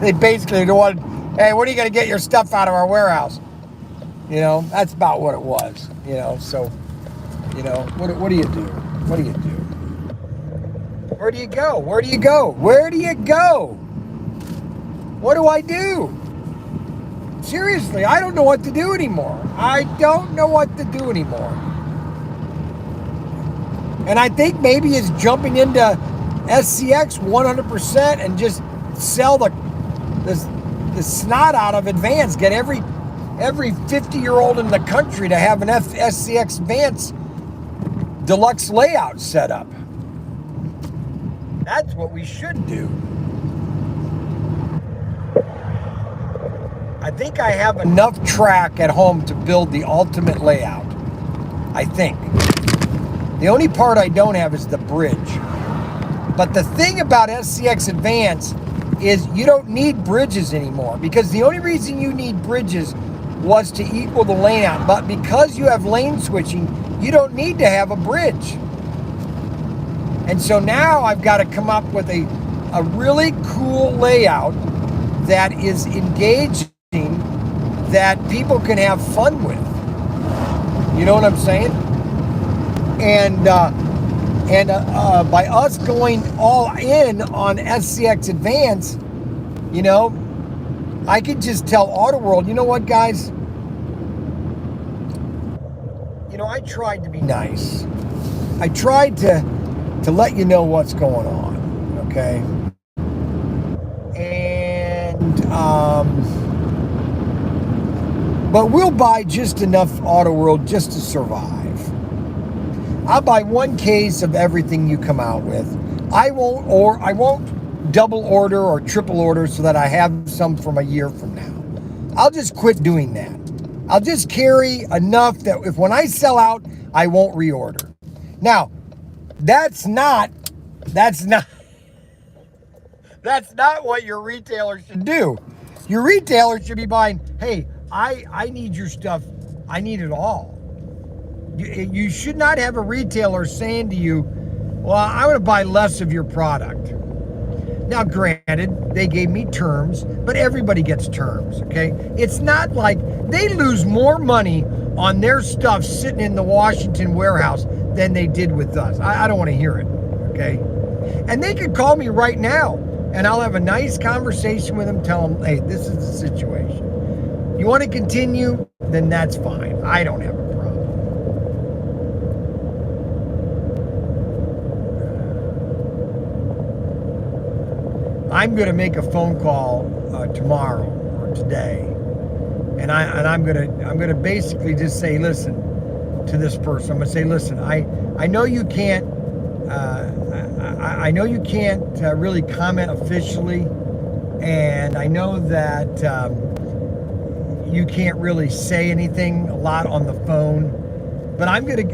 hey, when are you going to get your stuff out of our warehouse? You know, that's about what it was. You know, so, you know, what do you do? What do you do? Where do you go? Where do you go? Where do you go? What do I do? Seriously, I don't know what to do anymore. I don't know what to do anymore. And I think maybe it's jumping into SCX 100% and just sell the snot out of Advance. Get every 50-year-old in the country to have an SCX Advance deluxe layout set up. That's what we should do. I think I have enough track at home to build the ultimate layout. I think. The only part I don't have is the bridge. But the thing about SCX Advance is you don't need bridges anymore, because the only reason you need bridges was to equal the lane out. But because you have lane switching, you don't need to have a bridge. And so now I've got to come up with a really cool layout that is engaging, that people can have fun with. You know what I'm saying? And by us going all in on SCX Advance, you know, I could just tell AutoWorld, you know what, guys? You know, I tried to be nice. I tried to let you know what's going on, okay? And, but we'll buy just enough AutoWorld just to survive. I'll buy one case of everything you come out with. I won't double order or triple order so that I have some from a year from now. I'll just quit doing that. I'll just carry enough that if when I sell out, I won't reorder. Now, that's not what your retailer should do. Your retailer should be buying, hey, I need your stuff. I need it all. You should not have a retailer saying to you, well, I'm going to buy less of your product. Now, granted, they gave me terms, but everybody gets terms, okay? It's not like they lose more money on their stuff sitting in the Washington warehouse than they did with us. I don't want to hear it, okay? And they could call me right now, and I'll have a nice conversation with them, tell them, hey, this is the situation. You want to continue? Then that's fine. I don't have a problem. I'm going to make a phone call tomorrow or today, and I'm going to basically just say, listen, to this person. I'm going to say, listen, I know you can't I know you can't really comment officially, and I know that you can't really say anything a lot on the phone, but I'm gonna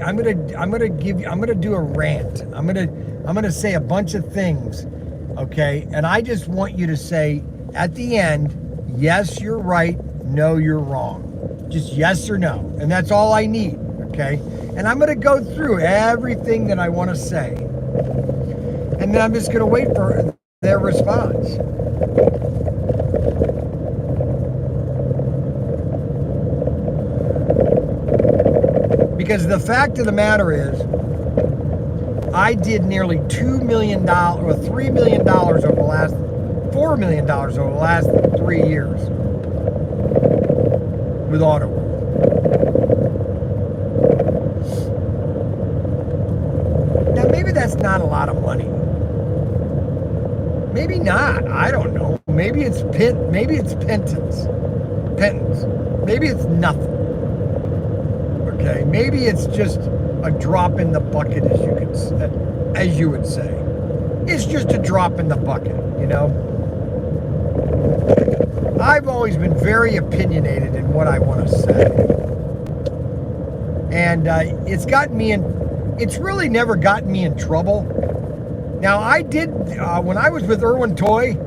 do a rant. I'm gonna say a bunch of things. Okay, and I just want you to say at the end, yes, you're right, no, you're wrong. Just yes or no, and that's all I need, okay? And I'm gonna go through everything that I want to say, and then I'm just gonna wait for their response. Because the fact of the matter is, I did nearly $2 million or $3 million over the last, $4 million over the last 3 years with AutoWorld. Now maybe that's not a lot of money. Maybe not. I don't know. Maybe it's penance. Maybe it's nothing. Okay. Maybe it's just a drop in the bucket, as you would say. It's just a drop in the bucket, you know. I've always been very opinionated in what I want to say, and it's gotten me in. It's really never gotten me in trouble. Now I did when I was with Irwin Toy,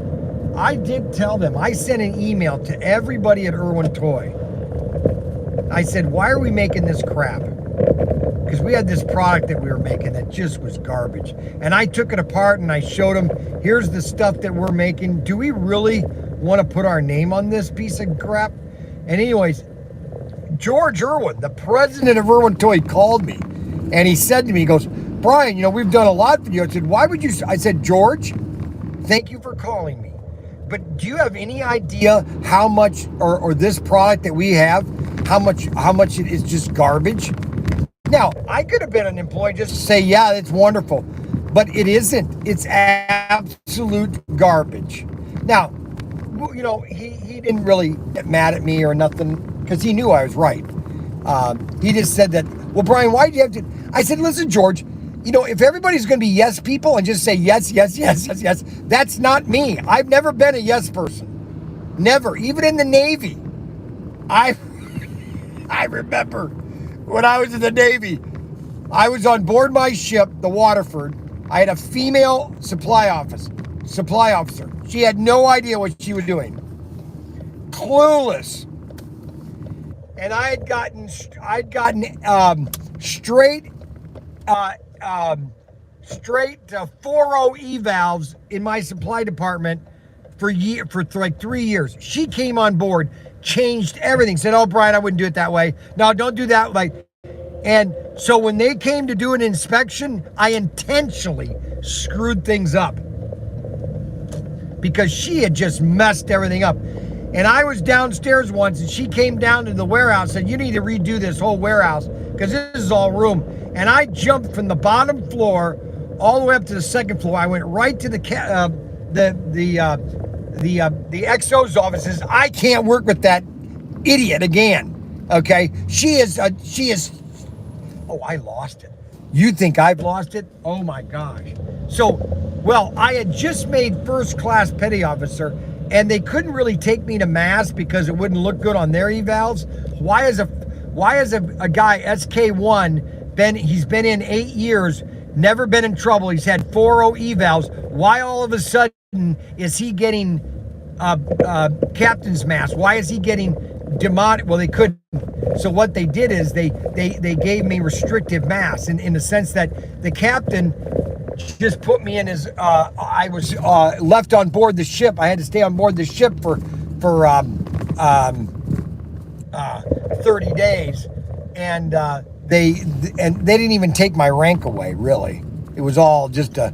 I did tell them. I sent an email to everybody at Irwin Toy. I said, "Why are we making this crap?" Because we had this product that we were making that just was garbage. And I took it apart and I showed them, here's the stuff that we're making. Do we really want to put our name on this piece of crap? And anyways, George Irwin, the president of Irwin Toy, called me. And he said to me, he goes, Bryan, you know, we've done a lot for you. I said, why would you? I said, George, thank you for calling me. But do you have any idea how much, or this product that we have, how much it is just garbage? Now, I could have been an employee just to say, yeah, it's wonderful, but it isn't. It's absolute garbage. Now, you know, he didn't really get mad at me or nothing because he knew I was right. He just said that, well, Bryan, why do you have to? I said, listen, George, you know, if everybody's going to be yes people and just say yes, yes, yes, yes, yes, that's not me. I've never been a yes person. Never. Even in the Navy. I remember when I was in the Navy, I was on board my ship, the Waterford. I had a female supply officer. She had no idea what she was doing. Clueless. and I'd gotten straight straight 4.0 E valves in my supply department for like 3 years. She came on board, changed everything, said, "Oh, Brian, I wouldn't do it that way. No, don't do that." And so when they came to do an inspection, I intentionally screwed things up because she had just messed everything up. And I was downstairs once, and she came down to the warehouse and said, "You need to redo this whole warehouse because this is all room." And I jumped from the bottom floor all the way up to the second floor. I went right to the XO's offices. I can't work with that idiot again. Okay, she is. Oh, I lost it. You think I've lost it? Oh my gosh. So, well, I had just made first class petty officer, and they couldn't really take me to mass because it wouldn't look good on their evals. Why is a guy SK1 he's been in 8 years, never been in trouble. He's had 4.0 evals. Why all of a sudden is he getting captain's mass? Why is he getting demonic? Well, they couldn't. So what they did is they gave me restrictive mass in the sense that the captain just put me in his. I was left on board the ship. I had to stay on board the ship for 30 days, and they didn't even take my rank away. Really, it was all just a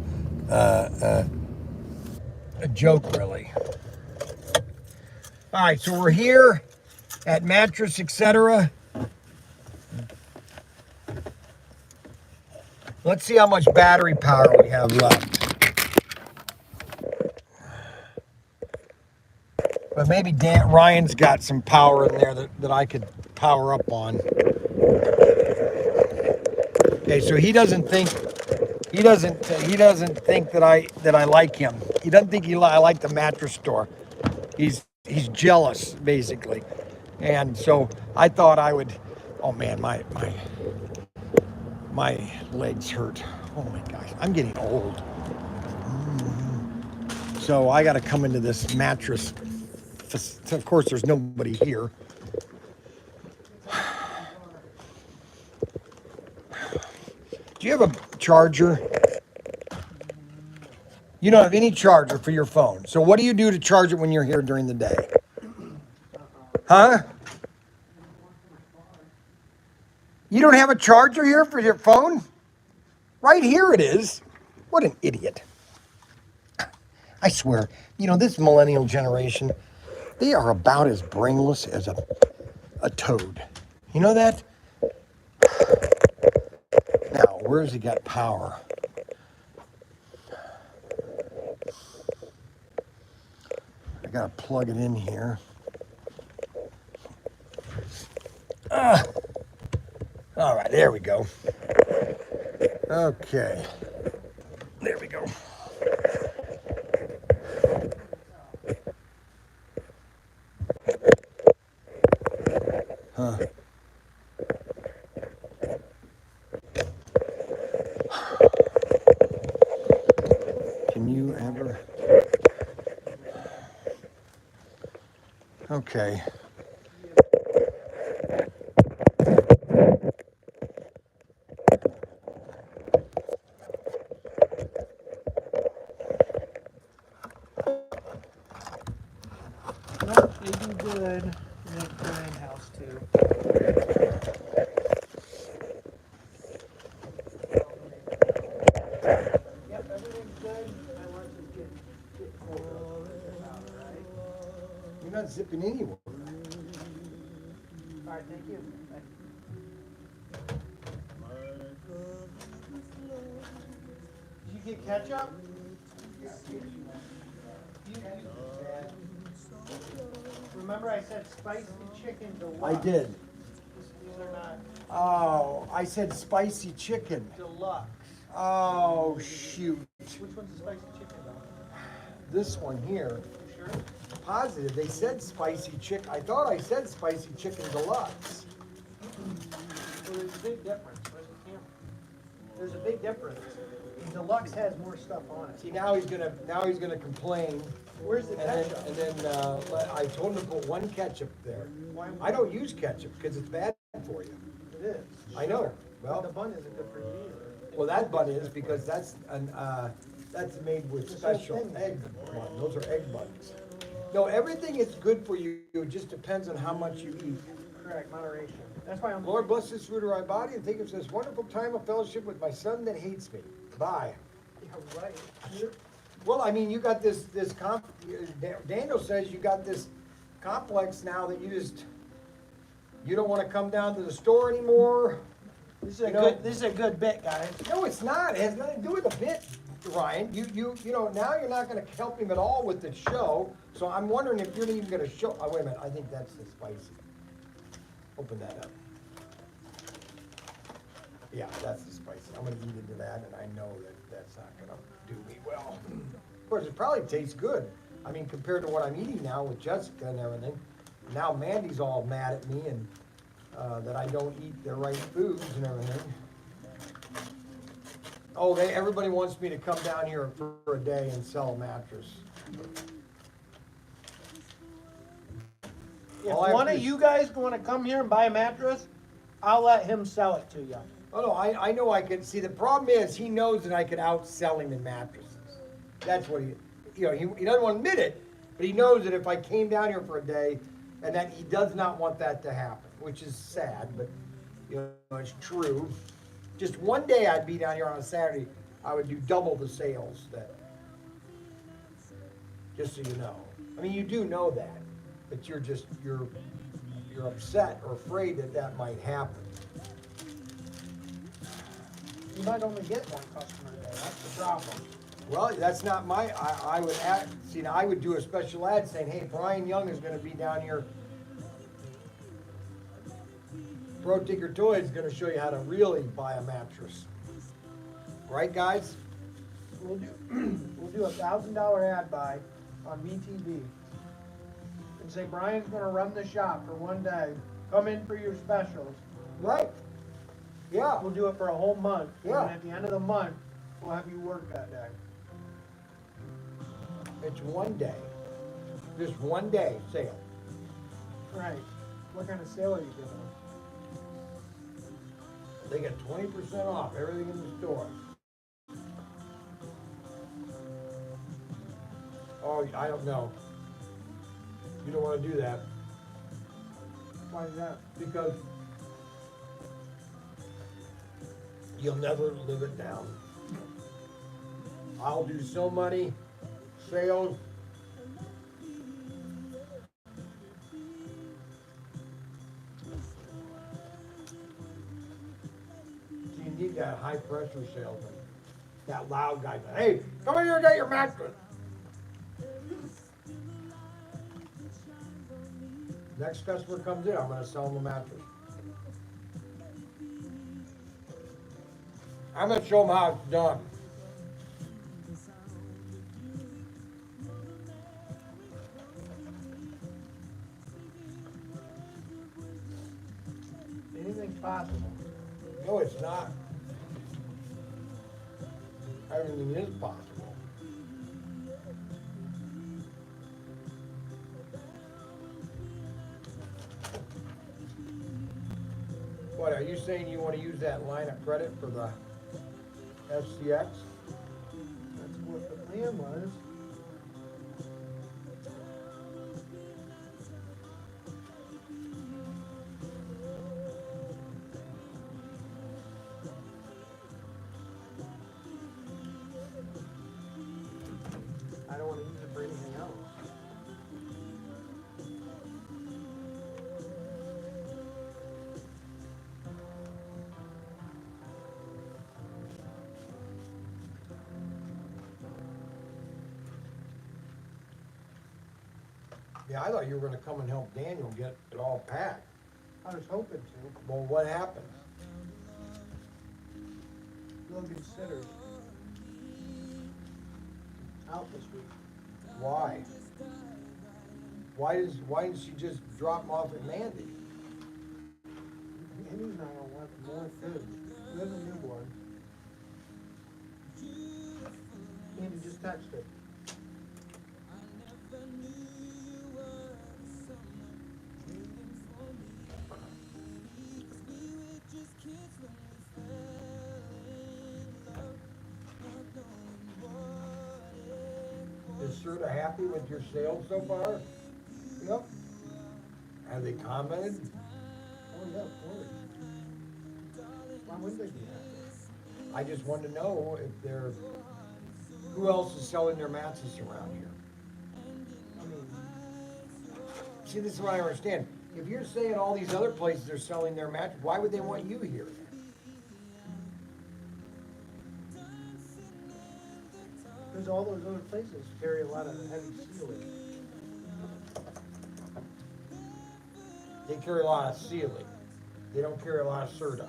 joke, really. All right, so we're here at Mattress, etc. Let's see how much battery power we have left. But maybe Ryan's got some power in there that I could power up on. Okay, so he doesn't think that I like him. He doesn't think I like the mattress store. He's jealous, basically. And so I thought I would. Oh man, my legs hurt. Oh my gosh, I'm getting old. So I got to come into this mattress. Of course, there's nobody here. Do you have a charger? You don't have any charger for your phone. So what do you do to charge it when you're here during the day? Huh? You don't have a charger here for your phone? Right here it is. What an idiot. I swear, this millennial generation, they are about as brainless as a toad. You know that? Now, where's he got power? I gotta plug it in here. All right, there we go. Okay. There we go. Huh. Can you ever? Okay. Nope, they do good. They make Brian house too. Yep, everything's good. My lunch is get cold. You're not zipping anywhere. All right, thank you. Bye. Did you get ketchup? Remember I said spicy chicken deluxe. I did. These are not Oh, I said spicy chicken. deluxe. Oh, shoot. Which one's the spicy chicken though? This one here. You sure? Positive. They said spicy chicken. I thought I said spicy chicken deluxe. Well, there's a big difference. Where's the camera? There's a big difference. deluxe has more stuff on it. See, now he's gonna complain. Where's the ketchup? And then I told him to put one ketchup there. Why? I don't use ketchup because it's bad for you. It is. I know. Well, the Well, bun isn't good for you either. well, that bun is because that's made with This whole special thing. egg bun. Those are egg buns. No, everything is good for you. It just depends on how much you eat. Correct, moderation. That's why I'm. Lord bless this fruit of my body and think of this wonderful time of fellowship with my son that hates me. Bye. Yeah, right. Well, I mean, you got this Daniel says you got this complex now that you don't want to come down to the store anymore. This is a You know- good. This is a good bit, guys. No, it's not. It has nothing to do with the bit, Ryan. You know, now you're not gonna help him at all with the show, so I'm wondering if you're even gonna show, oh, wait a minute, I think that's the spicy. Open that up. Yeah, that's the spicy. I'm gonna eat into that, and I know that that's not gonna do me well. Of course, it probably tastes good. I mean, compared to what I'm eating now with Jessica and everything. Now Mandy's all mad at me and, that I don't eat the right foods and everything. Oh, everybody wants me to come down here for a day and sell a mattress. If All I have one to of do- you guys want to come here and buy a mattress, I'll let him sell it to you. Oh, no, I know I could, see, the problem is, he knows that I could outsell him in mattresses. That's what he doesn't want to admit it, but he knows that if I came down here for a day, and that he does not want that to happen, which is sad, but, it's true. Just one day I'd be down here on a Saturday, I would do double the sales just so you know. I mean, you do know that, but you're upset or afraid that might happen. You might only get one customer a day. That's the problem. Well, that's not I would I would do a special ad saying, hey, Bryan Young is gonna be down here. ProTinkerToys is gonna show you how to really buy a mattress. Right, guys? We'll do $1,000 ad buy on BTV and say Brian's gonna run the shop for one day. Come in for your specials. Right. Yeah. We'll do it for a whole month. Yeah. And at the end of the month, we'll have you work that day. It's one day. Just one day sale. Right. What kind of sale are you giving them? They get 20% off everything in the store. Oh, I don't know. You don't want to do that Why is that? because you'll never live it down. I'll do so many sales. So you need that high pressure salesman, that loud guy. Hey, come in here and get your mattress. Next customer comes in, I'm gonna sell them a mattress. I'm gonna show them how it's done. Anything's possible. No, it's not. Everything is possible. What, are you saying you want to use that line of credit for the FCX? That's what the plan was. I don't want to use it for anything else. Yeah, I thought you were gonna come and help Daniel get it all packed. I was hoping to. Well, what happened? Logan Sitter's out this week. Why? Why didn't she just drop him off at Mandy? Andy's not gonna want more food. He has a newborn. texted. Is Serta happy with your sales so far? Yep. Have they commented? Oh yeah, of course. Why wouldn't they be happy? I just want to know if they're, who else is selling their mattresses around here? I mean, See, this is what I don't understand. If you're saying all these other places are selling their mattress, why would they want you here? because all those other places carry a lot of heavy sealing. They carry a lot of ceiling. They don't carry a lot of Serta.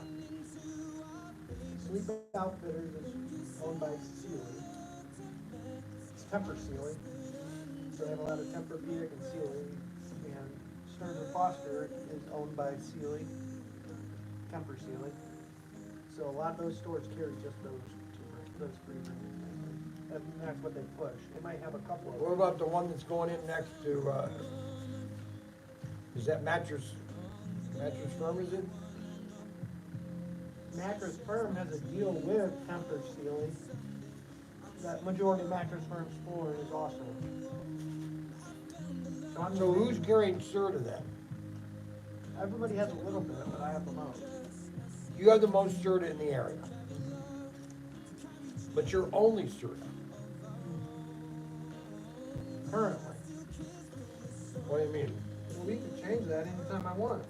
Sleep Outfitters is owned by Sealy. It's Temper Sealy. So they have a lot of Tempur-Pedic and Sealy. And Stearns & Foster is owned by Sealy, Temper Sealy. So a lot of those stores carry just those three brands. And that's what they push. They might have a couple of. What about the one that's going in next to, is that Mattress Firm, is it? Mattress Firm has a deal with Temper Sealy. That majority of Mattress Firm's floor is also. So who's carrying Serta then? Everybody has a little bit, but I have the most. You have the most Serta in the area. But you're only Serta. Currently. What do you mean? Well, we can change that anytime I want.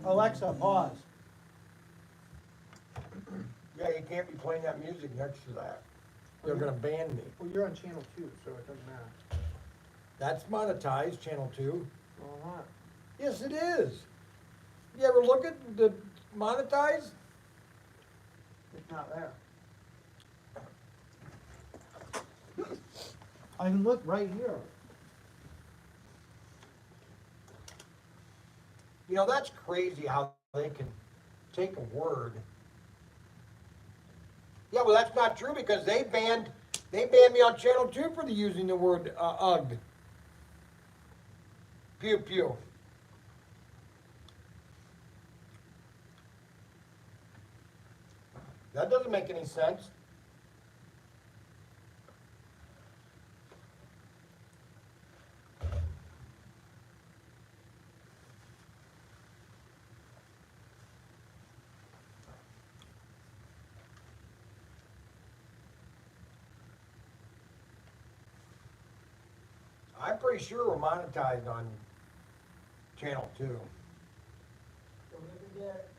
Alexa, pause. Yeah, you can't be playing that music next to that. They're gonna ban me. Well, you're on channel 2, so it doesn't matter. That's monetized, Channel 2. Well, not. Yes, it is. You ever look at the monetized? It's not there. I can look right here. You know, that's crazy how they can take a word. Yeah, well, that's not true because they banned me on Channel 2 for using the word ugh. Pew pew. That doesn't make any sense. I'm pretty sure we're monetized on Channel 2. So we have to get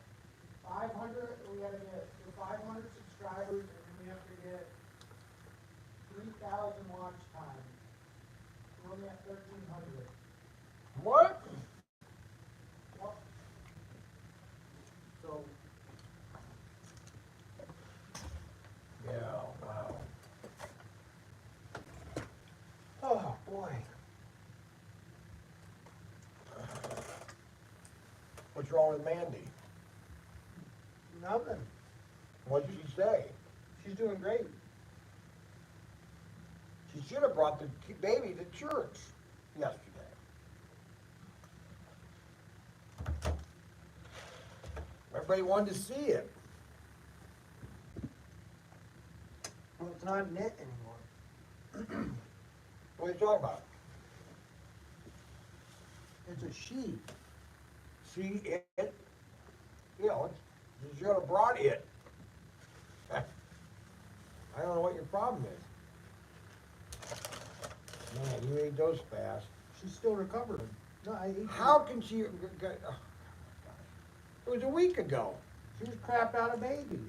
500, we have to get 500 subscribers, and then we have to get 3,000 watch time. We're only at 1,300. What? Yep. So, Yeah, wow. Oh, boy. What's wrong with Mandy? nothing. What did she say? She's doing great. She should have brought the baby to church yesterday. Everybody wanted to see it. Well, it's not knit anymore. What are you talking about? It's a sheet. See it? You know, you should have brought it. I don't know what your problem is. Man, you ate those fast. She's still recovering. No, I ate. How can she? It was a week ago. She was crapped out a baby.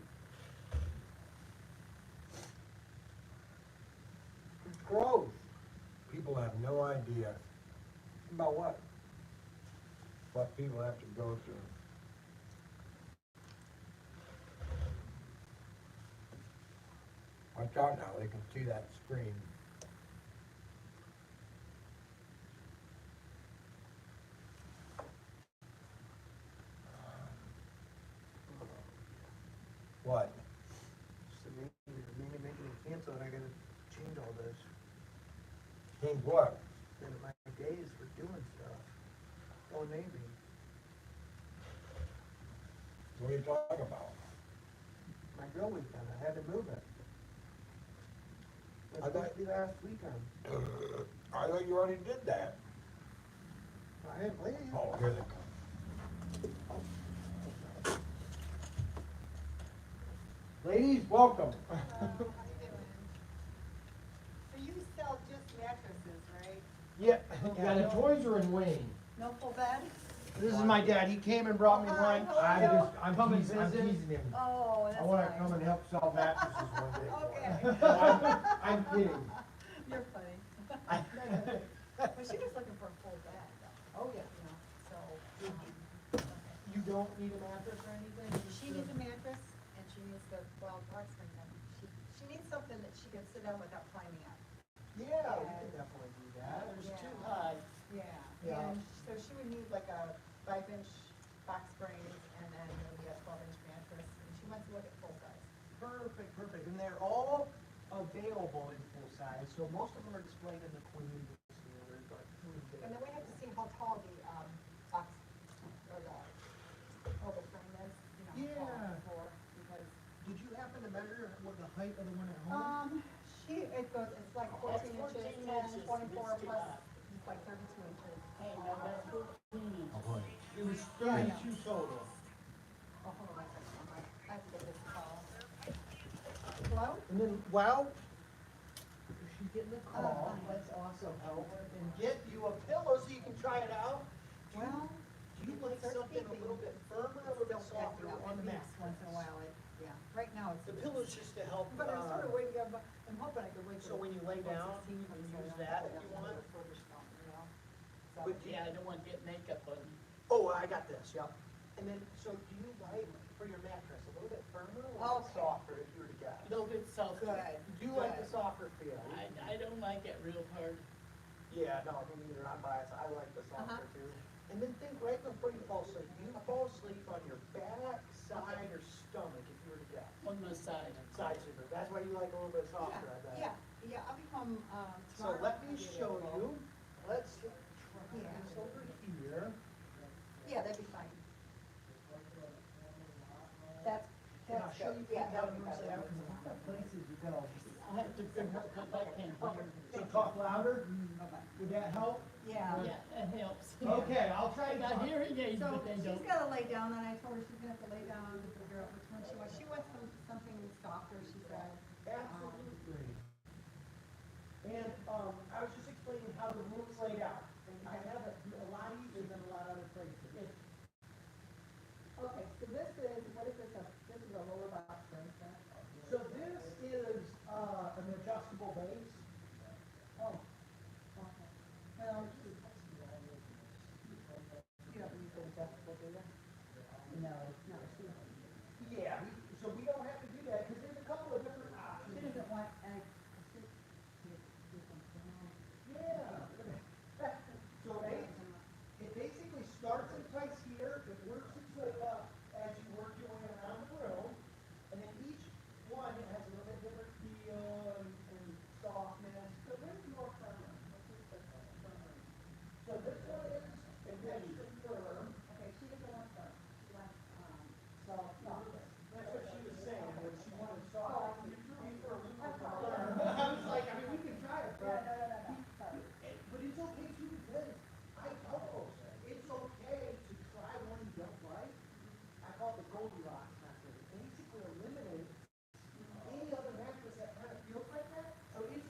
It's gross. People have no idea About what? what people have to go through. Watch out now, they can see that screen. What? Think what? Been my days for doing stuff. Oh, maybe. What are you talking about? My grill weekend, I had to move it. It I was supposed thought- to be last weekend. I thought you already did that. I didn't leave. Oh, here they come. Ladies, welcome. So you sell just mattresses, right? Yeah, Yeah, the toys are in Wayne. No full bed? This is my dad. He came and brought me Hi, lunch. how are you? I'm Come and teasing, I'm visit. teasing him. Oh, I that's wanna fine. come and help sell mattresses one day. Okay. No, I'm kidding. You're funny. But she was looking for a full bed, though. Oh, yeah. You know, so, You don't need a mattress or anything? she needs a mattress and she needs the, well, box spring. She needs something that she can sit on without climbing up. Yeah, we can definitely do that. There's Yeah. too high. Yeah. Yeah. And so she would need like a 5-inch box springs and then maybe a 12-inch mattress. And she wants to look at full size. Perfect, perfect. And they're all available in full size, so most of them are displayed in the queen, the standard, but. And then we have to see how tall the, box, or the oval frame is, you know, tall Yeah. for, because, Did you happen to measure what the height of the one at home? it's like 14 inches, 10, 24 plus, it's like 32 inches. It was 32 total. Oh, hold on a second, I have to get this call. Hello? And then, well, if you get in the call, let's also help and get you a pillow so you can try it out. Well, Do you like start something a sleeping. little bit firmer, a little bit Don't back softer it up, on the maybe mat? once in a while, yeah, right now it's. The pillow's just to help, But I'm sort of waiting, I'm hoping I could wait. so when you lay down, you can use that if you want. But Yeah, I don't want to get makeup on. Oh, I got this, yep. And then, so do you like, for your mattress, a little bit firmer or a little Okay. softer if you were to guess? A little bit soft. Good. Do you like the softer feel? I don't like it real hard. Yeah, no, me neither, I'm biased, I like the softer too. And then think right before you fall asleep, you fall asleep on your back, side, or stomach if you were to guess? On my side. Side sleeper, that's why you like a little bit softer, I bet. Yeah, I'll become, So smart. let me show you, let's try Yeah. this over here. Yeah, that'd be fine. That's, Can I show good. you Yeah, from that down would be here, better. what places you go? I have to figure out because I can't hear. So talk louder, Okay. would that help? Yeah. Yeah, that helps. Okay, I'll try I to got talk. hearing aids, So but they she's don't. gotta lay down, and I told her she's gonna have to lay down to figure out which one she wants. She wants something softer, she said. Absolutely. And, I was just explaining how the room's laid out. And I have it a lot easier than a lot of other places. Okay, so this is, what is this, this is a lower box, right? So this is, an adjustable base. Oh, okay. Well, you don't use the adjustable, do you? No, no, she Yeah, so we don't have to do that, because there's a couple of different options. doesn't want, Yeah. So it basically starts in place here, it works its way up as you work your way around the room, and then each one has a little bit different feel and softness. So where's your firmer? So this one is extra firm. Okay, she doesn't want firm, she wants, softer. That's what she was saying, that she wanted soft. You threw me for a loop with the firm. I was like, I mean, we can try it, but. Sorry. But it's okay too, because I tell folks, it's okay to try one you don't like. I call it the Goldilocks method. It basically eliminates any other mattress that kind of feels like that. So it's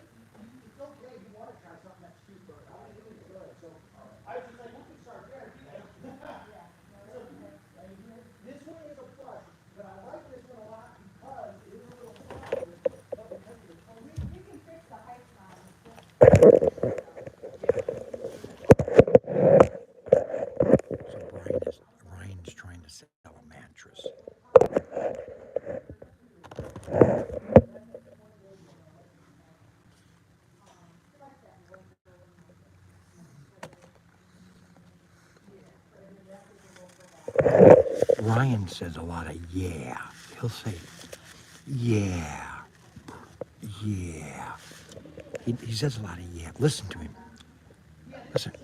okay if you want to try something that's super. I want to give it good. So I was just like, we can start there. So this one is a plus, but I like this one a lot because it is a little softer, but because of the tone. We can fix the height on So Ryan's trying to sell a mattress. Ryan says a lot of yeah. He'll say, yeah, yeah. He says a lot of yeah. Listen to him.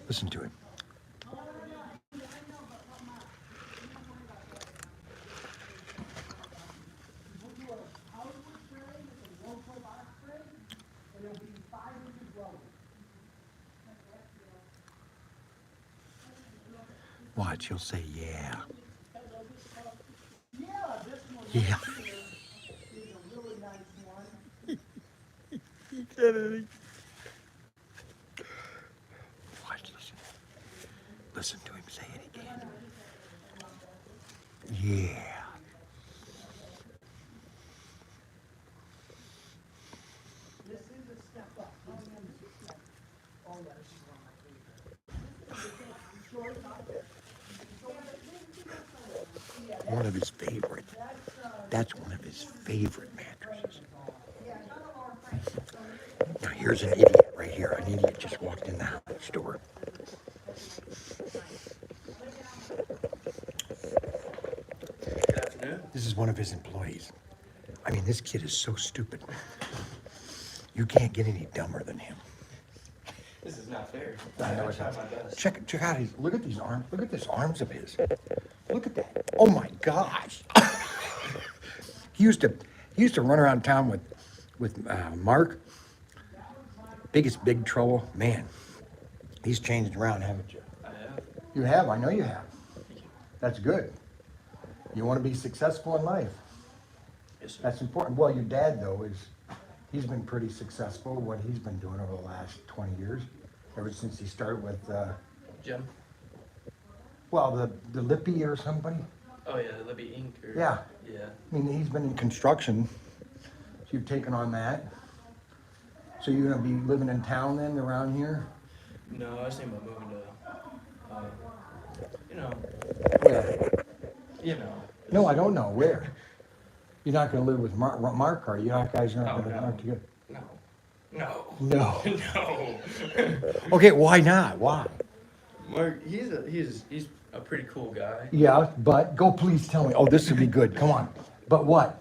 Listen to him. Watch, he'll say yeah. Yeah. Watch, listen. Listen to him say it again. Yeah. This is a step up. Oh, yeah, this is one of my favorites. One of his favorite. That's one of his favorite mattresses. Now here's an idiot right here. An idiot just walked in the store. Good afternoon. This is one of his employees. I mean, this kid is so stupid. You can't get any dumber than him. This is not fair. I know I it's try not. my best. Check out his. Look at these arms. Look at this arms of his. Look at that. Oh my gosh. He used to run around town with Mark. Biggest big trouble, man. He's changed around, haven't you? I have. You have. I know you have. That's good. You want to be successful in life. Yes, sir. That's important. Well, your dad though he's been pretty successful. What he's been doing over the last 20 years, ever since he started with Jim? the Lippy or somebody. Oh, yeah, the Libby Inc. Or, Yeah. Yeah. I mean, he's been in construction. So you've taken on that. So you're gonna be living in town then, around here? No, I was thinking about moving to, Where? you know. No, I don't know. Where? You're not gonna live with Mark, are you? You guys are not Oh, gonna no. work together? No. No. No. Okay, why not? Why? Mark, he's a pretty cool guy. Yeah, but go please tell me. Oh, this would be good. Come on. But what?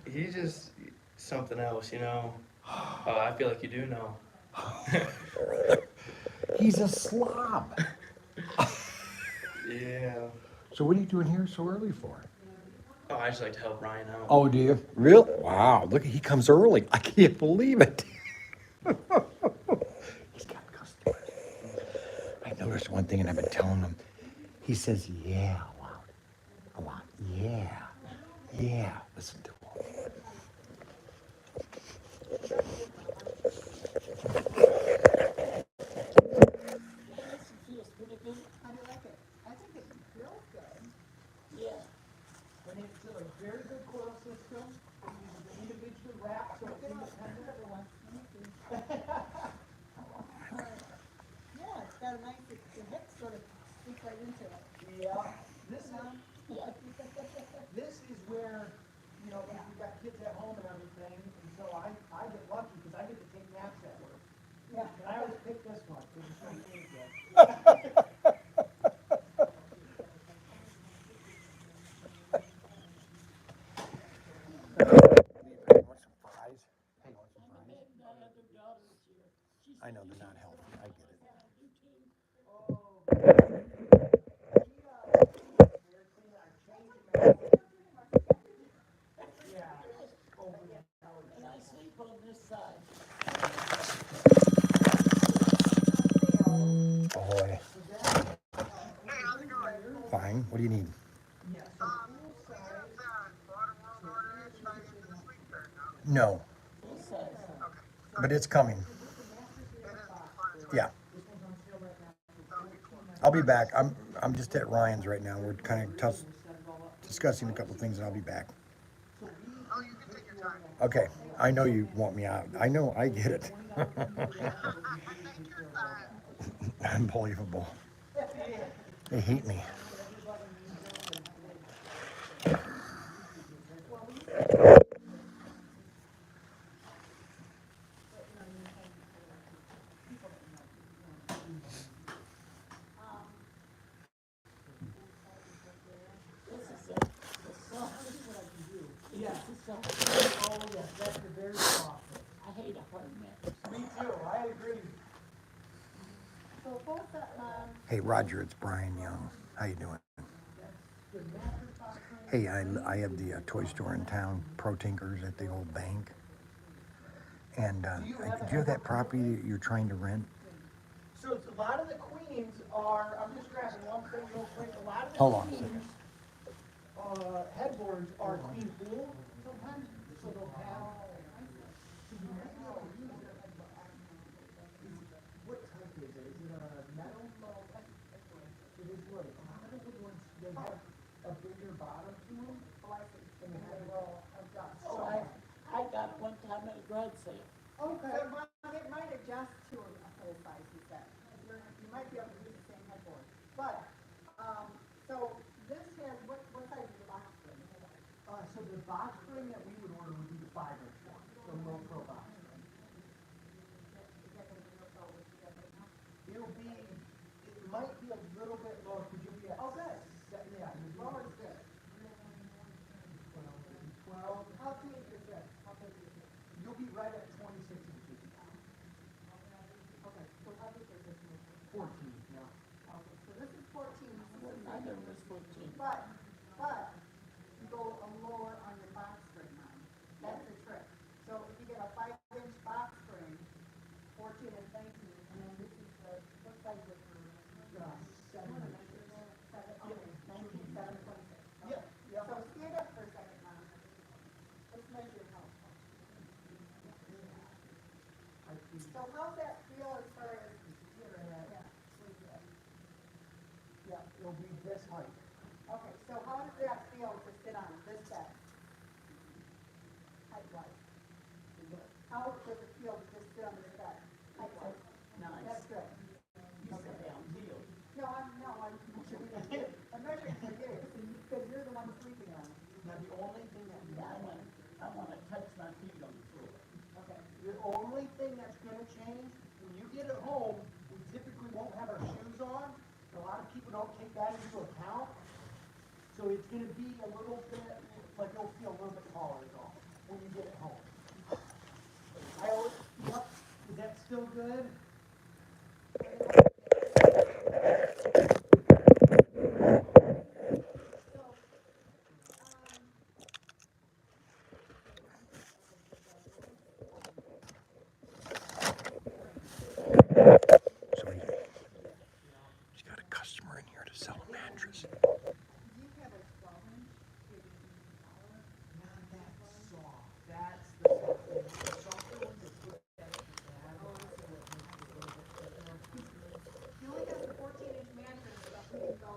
He's just something else, you know. I feel like you do know. He's a slob. Yeah. So what are you doing here so early for? Oh, I just like to help Ryan out. Oh, do you? Real? Wow, look, he comes early. I can't believe it. He's got customers. I noticed one thing and I've been telling him. He says, yeah, a lot. Yeah. Yeah. Listen to him. Feels pretty good. How do you like it? I think it feels good. Yeah. And it's a very good coil system. It uses an individual wrap, so it's independent. Yeah, it's got a nice, the hips sort of sneak right into it. Yeah, this is where, you know, we've got kids at home and everything, and so I get lucky because I get to take naps at work. Yeah. And I always pick this one, because it's so good. I know they're not healthy. I get it. And I sleep on this side. Ahoy. Fine. What do you need? No. But it's coming. Yeah. I'll be back. I'm just at Ryan's right now. We're kind of discussing a couple things, and I'll be back. Oh, you can take your time. Okay. I know you want me out. I know. I get it. Take your time. Unbelievable. They hate me. Yeah. Oh, yes, that's the very soft. I hate a hard mattress. Me too. I agree. So both that, Hey, Roger, it's Brian Young. How you doing? Hey, I have the toy store in town, ProTinkers at the old bank. And do you have that property that you're trying to rent? So it's a lot of the queens are, I'm just grabbing one thing real quick, a lot of the Hold on a queens, second. headboards are queen blue sometimes, so they'll have. What type is it? Is it a metal? It is wood. A lot of the wood ones, they have a bigger bottom to them. And they have a roll of dust. Oh, I got it one time at a garage sale. okay, it might adjust to a full size, he said. You might be able to use the same headboard. But, so this has, what size is the box spring? So the box spring that we would order would be the 5-inch one, the low pro box spring. It'll be, it might be a little bit lower, because you'll be at. Oh, good. Yeah. Lower is good. 12, How big is this? How big is this? you'll be right at 26 inches. Okay, so how big is this one? 14, yeah. Okay, so this is 14. This is I never was 14. But you go a lower on your box spring now. That's the trick. So if you get a 5-inch box spring, 14 and 19, and then this is the, what size is it? 7 inches. 19, 7, 26. Yeah, yeah. So stand up for a second now. Let's measure your house. So how's that feel as far as your head? Yeah, it'll be this height. Okay, so how does that feel to sit on this bed? Height-wise? How does it feel to just sit on this bed? Height-wise? Nice. That's good. You sit down, heel. I'm measuring for you, because you're the one sleeping on it. Now, the only thing that I wanna touch my feet on the floor. Okay. the only thing that's gonna change, when you get it home, we typically won't have our shoes on. A lot of people don't take that into account. So it's gonna be a little bit, like you'll feel a little bit taller is all, when you get it home. Yep, is that still good? So he's got a customer in here to sell a mattress. Do you have a 12-inch? Not that soft, that's the soft thing. The softer ones are put that You only have the 14-inch mattress, but we can go.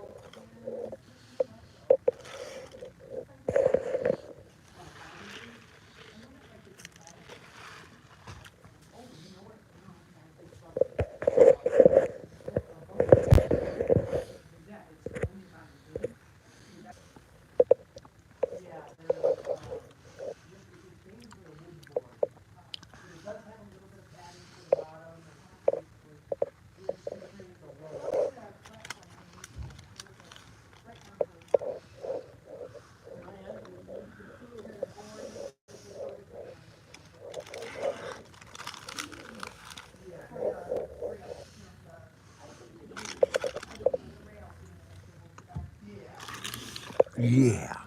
Yeah.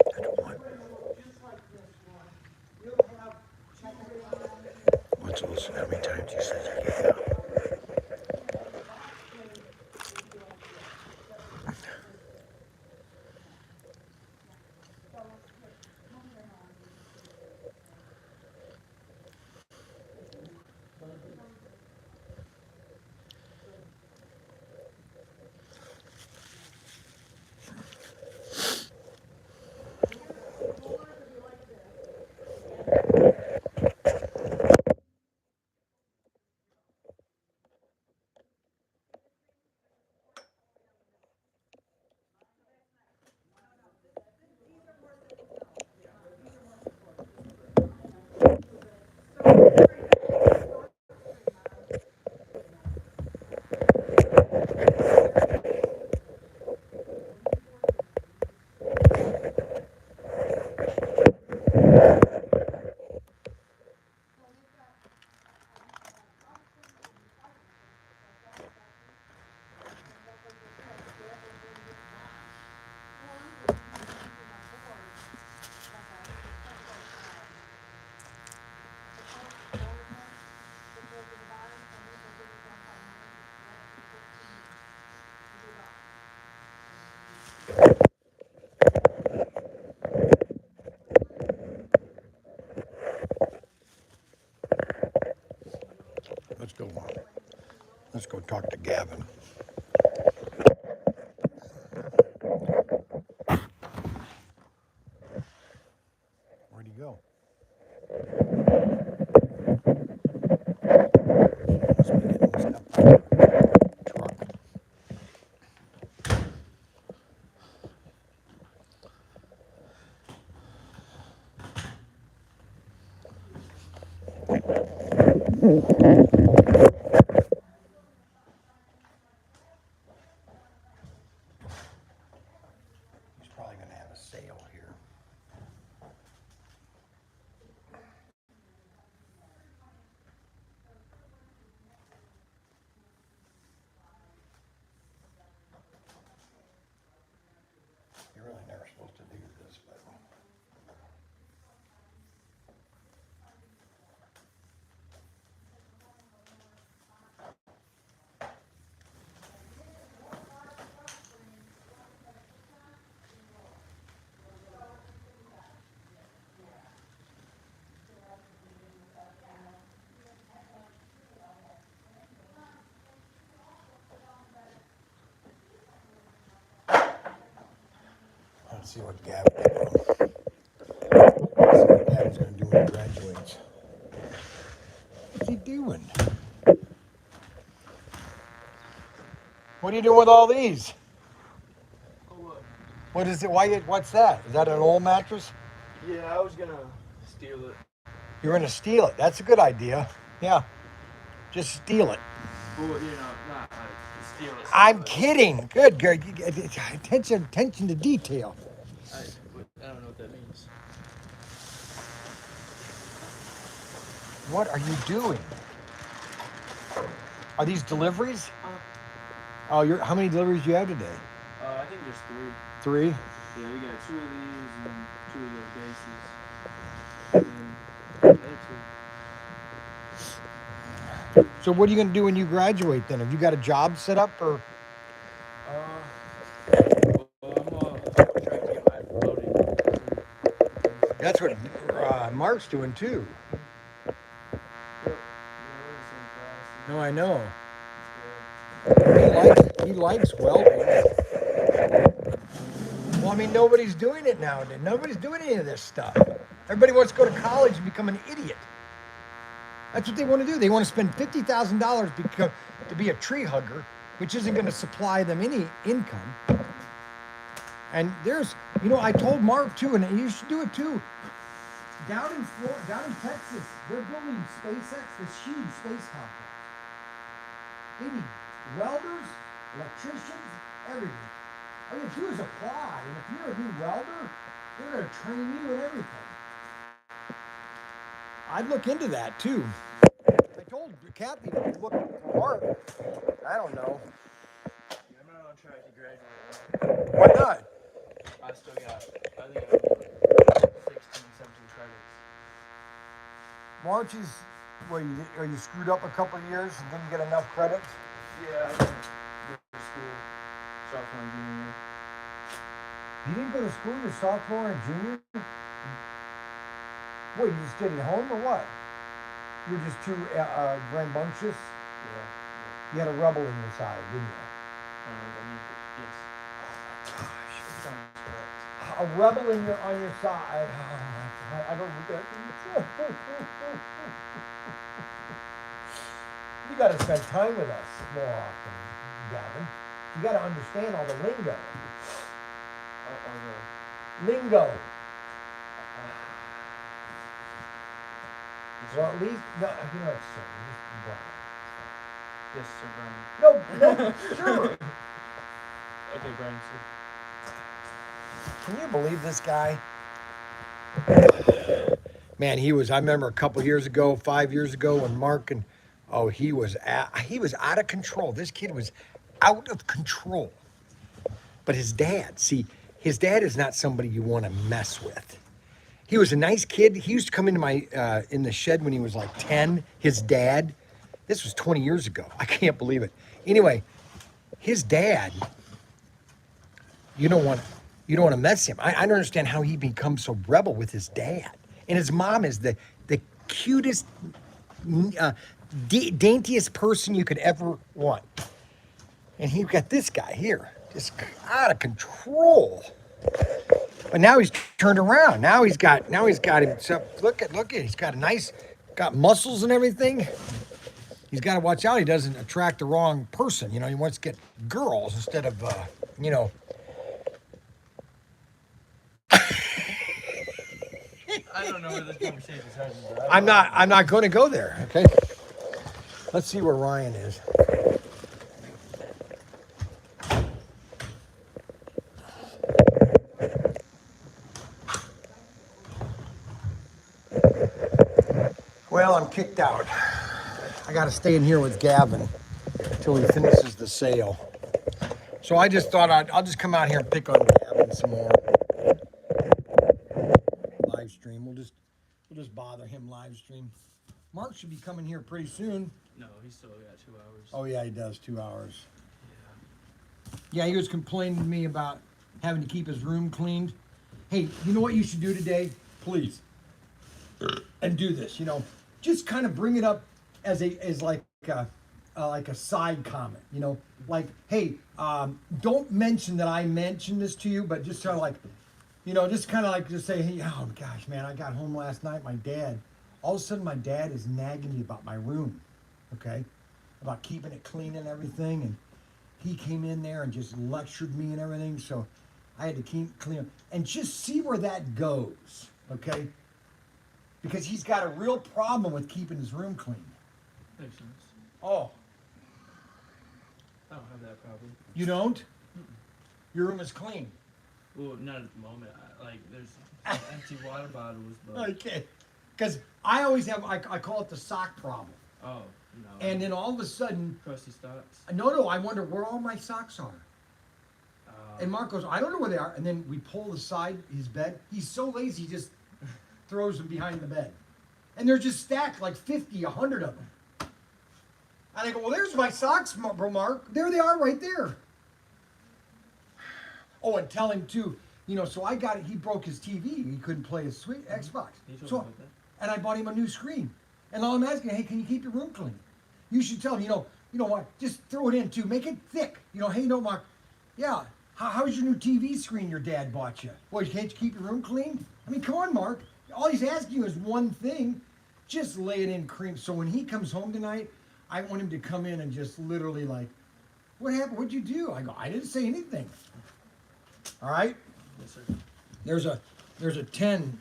That's one. Let's listen how many times he says yeah. Let's go talk to Gavin. Where'd he go? Must be getting stuff out of the truck. He's probably going to have a sale here. You're really never supposed to do this, but let's see what Gavin's going to do when he graduates. What's he doing? What are you doing with all these? What is it? What's that? Is that an old mattress? Yeah, I was gonna steal it. You're going to steal it. That's a good idea. Yeah. Just steal it. Well, not like steal it. I'm kidding. Good. Attention to detail. I don't know what that means. What are you doing? Are these deliveries? Oh, how many deliveries do you have today? I think there's 3? 3. Yeah, we got 2 of these and 2 of those bases. And the other 2. So what are you going to do when you graduate then? Have you got a job set up or? Well, I'm trying to get my voting. That's what Mark's doing too. Yep. We're in the same class. No, I know. It's He likes welding. Well, I mean, nobody's doing it nowadays. Nobody's doing any of this stuff. Everybody wants to go to college and become an idiot. That's what they want to do. They want to spend $50,000 to be a tree hugger, which isn't going to supply them any income. And I told Mark too, and you should do it too. Down in Texas, they're building SpaceX, this huge space complex. They need welders, electricians, everything. All you have to do is apply, and if you're a new welder, they're going to train you and everything. I'd look into that too. I told Kathy to look for Mark. I don't know. Yeah, I'm not on track to graduate. Why not? I still got, I think I have 16, 17 credits. March is, are you screwed up a couple of years and didn't get enough credits? Yeah, I didn't go to school sophomore and junior year. You didn't go to school your sophomore and junior? What, you just did it at home or what? You were just too rambunctious? Yeah. You had a rebel in your side, didn't you? Yes. Gosh. Sounds correct. A rebel on your side. Oh my God, I don't regret it. You got to spend time with us more often, Gavin. You got to understand all the lingo. Lingo. Well, at least, no, you know what, sir. Yes, sir, Brian. No, sure. Okay, Brian, sir. Can you believe this guy? Man, I remember a couple years ago, 5 years ago, when Mark and, he was out of control. This kid was out of control. But his dad is not somebody you want to mess with. He was a nice kid. He used to come into my in the shed when he was like 10. His dad, this was 20 years ago. I can't believe it. Anyway, his dad, you don't want to mess him. I don't understand how he becomes so rebel with his dad. And his mom is the cutest, daintiest person you could ever want. And he got this guy here, just out of control. But now he's turned around. Now he's got himself. Look at he's got got muscles and everything. He's got to watch out he doesn't attract the wrong person. You know, he wants to get girls instead of you know. I don't know where this conversation's heading, but I'm not going to go there. Okay. Let's see where Ryan is. Well, I'm kicked out. I got to stay in here with Gavin until he finishes the sale. So I just thought I'll just come out here and pick on Gavin some more. Live stream. We'll just bother him live stream. Mark should be coming here pretty soon. no, he's still got 2 hours. Oh yeah, he does. 2 hours. Yeah, he was complaining to me about having to keep his room cleaned. Hey, you know what you should do today? Please. And do this, you know, just kind of bring it up as like a side comment, you know, like, hey, don't mention that I mentioned this to you, but just sort of like, you know, just kind of like just say, hey, oh gosh, man, I got home last night. All of a sudden my dad is nagging me about my room, okay, about keeping it clean and everything, and he came in there and just lectured me and everything, so I had to keep it clean and just see where that goes, okay. Because he's got a real problem with keeping his room clean. Makes sense. Oh, I don't have that problem. you don't? Your room is clean. Well, not at the moment. There's empty water bottles, but Okay. Because I always have, I call it the sock problem. oh no. And then all of a sudden, crusty socks. no, I wonder where all my socks are. Uh, And Mark goes, I don't know where they are. And then we pull aside his bed. He's so lazy, he just throws them behind the bed. And they're just stacked like 50, 100 of them. And I go, well, there's my socks, bro, Mark. There they are right there. Oh, and tell him too, you know, so I got it. He broke his TV. He couldn't play his Xbox. He told So, me about that. and I bought him a new screen. And all I'm asking, hey, can you keep your room clean? You should tell him, you know what, just throw it in too. Make it thick. You know, hey, you know, Mark, yeah, how's your new TV screen your dad bought you? Well, can't you keep your room clean? I mean, come on, Mark. All he's asking you is one thing. Just lay it in cream. So when he comes home tonight, I want him to come in and just literally like, what happened? What'd you do? I go, I didn't say anything. All right? Yes, sir. There's a 10,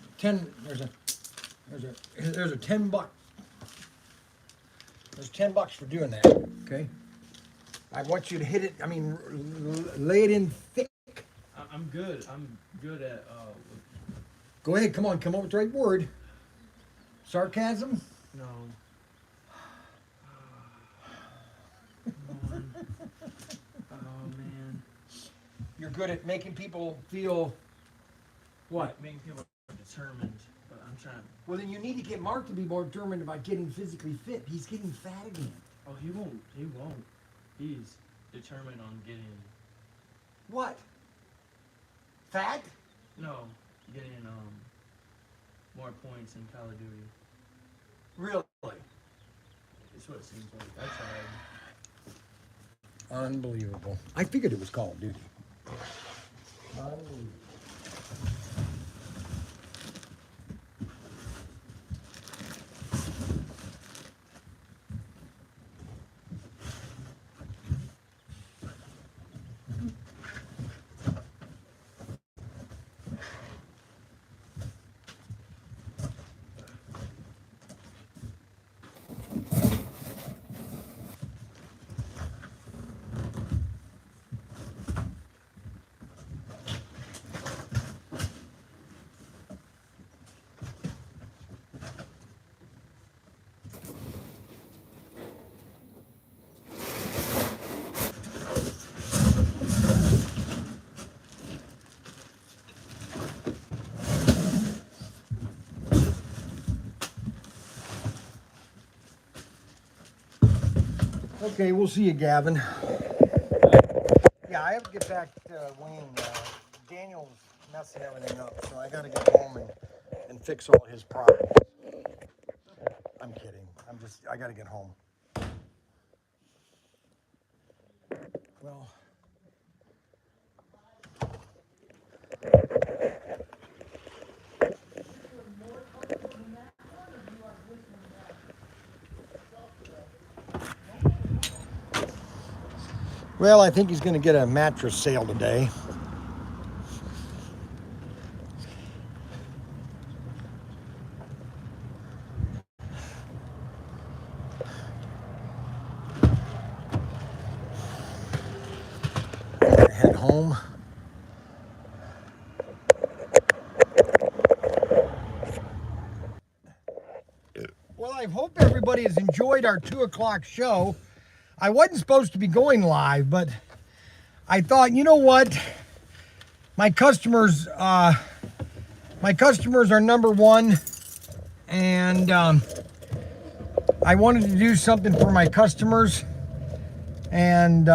there's a 10 buck. There's $10 for doing that, okay? I want you to hit it, I mean, lay it in thick. I'm good. I'm good at. Go ahead, come up with the right word. Sarcasm? No. Come on. Oh man. You're good at making people feel what? Making people determined, but I'm trying. Well, then you need to get Mark to be more determined about getting physically fit. He's getting fat again. Oh, he won't. He won't. He's determined on getting. What? Fat? No, getting more points in Call of Duty. Really? It's what it seems like. I tried. Unbelievable. I figured it was Call of Duty. Unbelievable. Okay, we'll see you, Gavin. Yeah, I have to get back to Wayne. Daniel's messing everything up, so I got to get home and fix all his problems. I'm kidding. I'm just gotta get home. Well. Well, I think he's going to get a mattress sale today. Head home. Well, I hope everybody has enjoyed our 2 o'clock show. I wasn't supposed to be going live, but I thought, you know what? My customers are number one, and I wanted to do something for my customers, and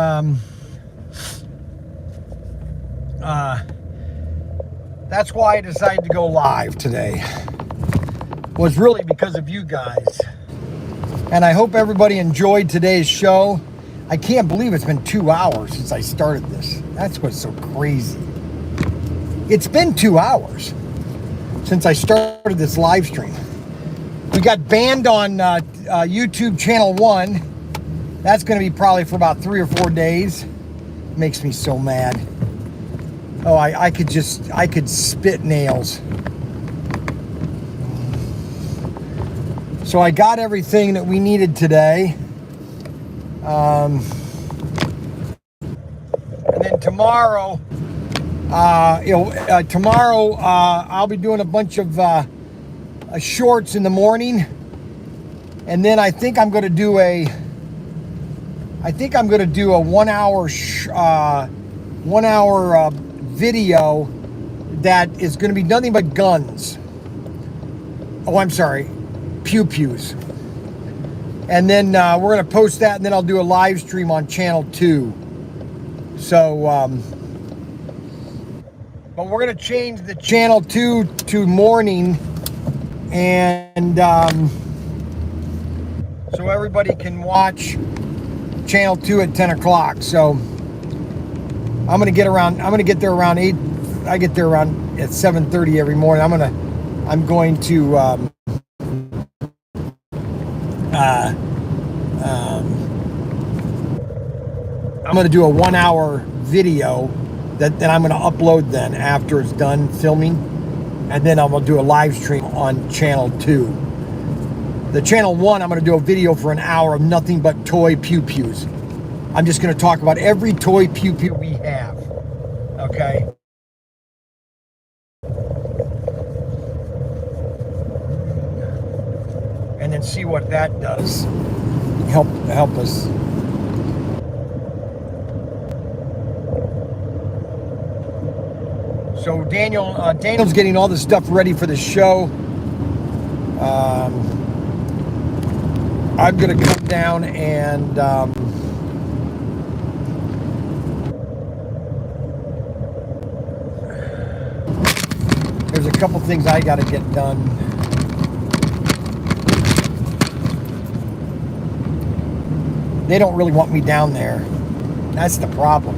that's why I decided to go live today. Was really because of you guys. And I hope everybody enjoyed today's show. I can't believe it's been 2 hours since I started this. That's what's so crazy. It's been 2 hours since I started this live stream. We got banned on YouTube channel 1. That's going to be probably for about 3 or 4 days. Makes me so mad. Oh, I could spit nails. So I got everything that we needed today. And then tomorrow, I'll be doing a bunch of shorts in the morning. And then I think I'm going to do a 1 hour video that is going to be nothing but guns. Oh, I'm sorry. Pew-pews. And then we're going to post that, and then I'll do a live stream on channel 2. So, but we're going to change the channel 2 to morning, and so everybody can watch channel 2 at 10 o'clock. So I'm going to get there around 8. I get there around at 7:30 every morning. I'm going to do a 1 hour video that I'm going to upload then after it's done filming, and then I'm going to do a live stream on channel 2. The channel 1, I'm going to do a video for an hour of nothing but toy pew-pews. I'm just going to talk about every toy pew-pew we have. Okay? And then see what that does. Help us. So Daniel's getting all the stuff ready for the show. I'm gonna come down and there's a couple things I gotta get done. They don't really want me down there. That's the problem.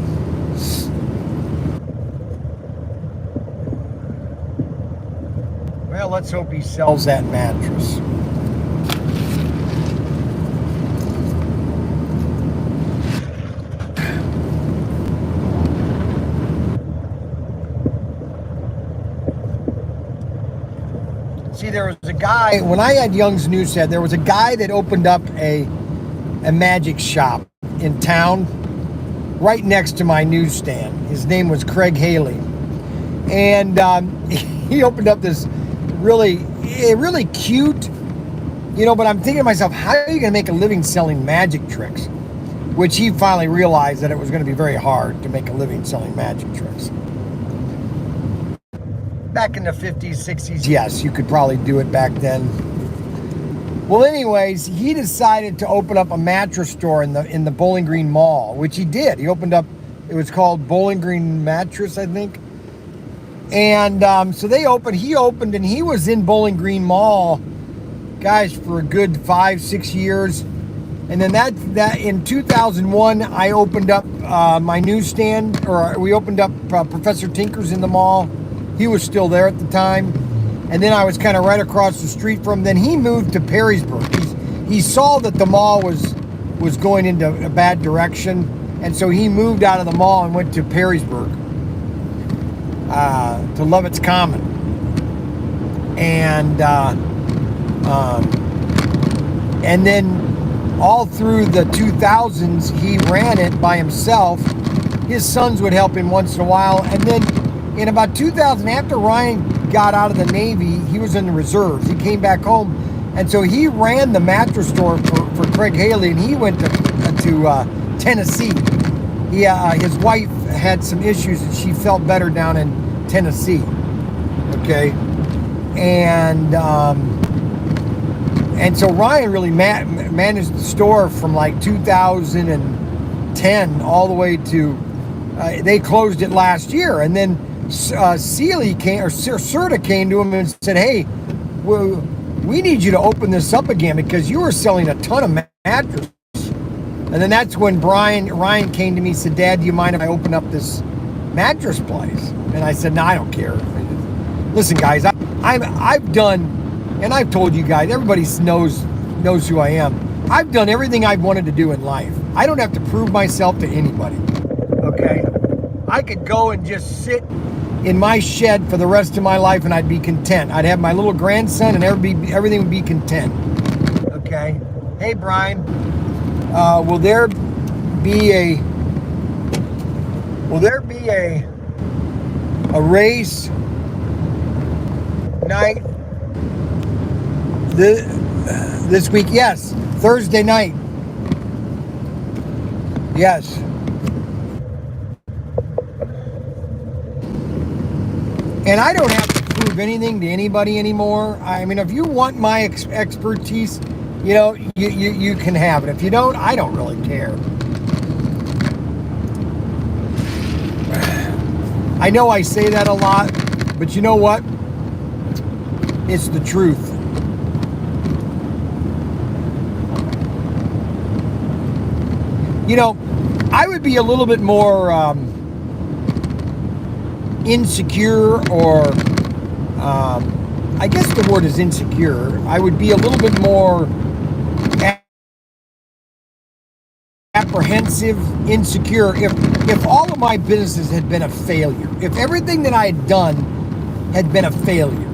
Well, let's hope he sells that mattress. See, there was a guy, when I had Young's Newshead, there was a guy that opened up a magic shop in town right next to my newsstand. His name was Craig Haley. And he opened up this really cute, but I'm thinking to myself, how are you going to make a living selling magic tricks? Which he finally realized that it was going to be very hard to make a living selling magic tricks. Back in the 50s, 60s, yes, you could probably do it back then. Well, anyways, he decided to open up a mattress store in the Bowling Green Mall, which he did. He opened up, it was called Bowling Green Mattress, I think. And so he opened, and he was in Bowling Green Mall guys, for a good 5-6 years. And then that in 2001, I opened up my newsstand, or we opened up Professor Tinker's in the mall. He was still there at the time. And then I was kind of right across the street from him. Then he moved to Perrysburg. He saw that the mall was going into a bad direction. And so he moved out of the mall and went to Perrysburg, to Lovett's Common. And then all through the 2000s, he ran it by himself. His sons would help him once in a while. And then in about 2000, after Ryan got out of the Navy, he was in the reserves. He came back home. And so he ran the mattress store for Craig Haley, and he went to Tennessee. His wife had some issues, and she felt better down in Tennessee. Okay. And so Ryan really managed the store from like 2010 all the way to, they closed it last year. And then Sealy came, or Serta came to him and said, hey, we need you to open this up again because you were selling a ton of mattresses. And then that's when Ryan came to me and said, Dad, do you mind if I open up this mattress place? And I said, no, I don't care. Listen, guys, I've done, and I've told you guys, everybody knows who I am. I've done everything I've wanted to do in life. I don't have to prove myself to anybody, okay? I could go and just sit in my shed for the rest of my life and I'd be content. I'd have my little grandson and everything would be content, okay? Hey, Brian, will there be a race night this week? Yes, Thursday night. Yes. And I don't have to prove anything to anybody anymore. I mean, if you want my expertise, you know, you can have it. If you don't, I don't really care. I know I say that a lot, but you know what? It's the truth. You know, I would be a little bit more insecure, or I guess the word is insecure. I would be a little bit more apprehensive, insecure if all of my businesses had been a failure. If everything that I had done had been a failure.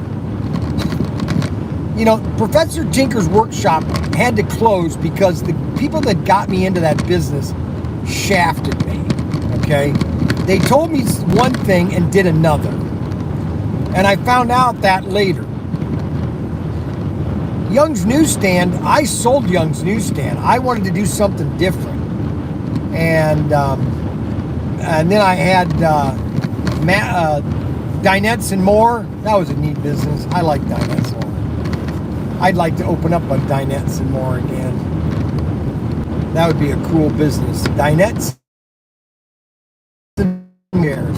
You know, Professor Tinker's workshop had to close because the people that got me into that business shafted me, okay? They told me one thing and did another. And I found out that later. Young's Newsstand, I sold Young's Newsstand. I wanted to do something different. And then I had Dinettes and More. That was a neat business. I like Dinettes and More. I'd like to open up a Dinettes and More again. That would be a cool business. Dinettes and chairs.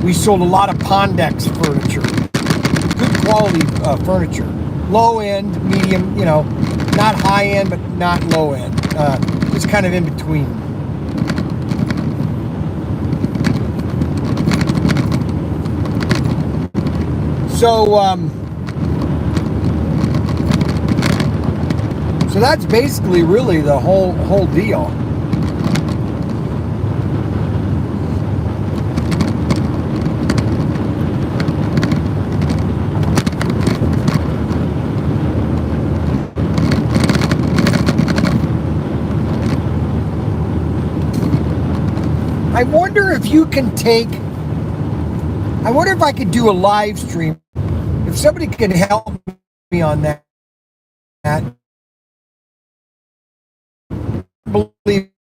We sold a lot of Pondex furniture. Good quality furniture. Low end, medium, you know, not high end, but not low end. Just kind of in between. So that's basically really the whole deal. I wonder if you can I wonder if I could do a live stream. If somebody could help me on that. Believe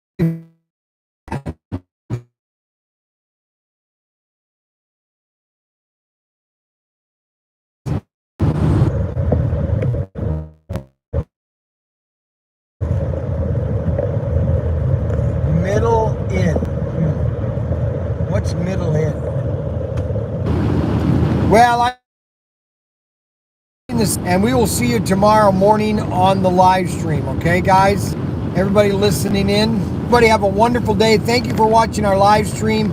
middle in. What's middle in? Well, I this, and we will see you tomorrow morning on the live stream. Okay, guys? Everybody listening in. Everybody have a wonderful day. Thank you for watching our live stream.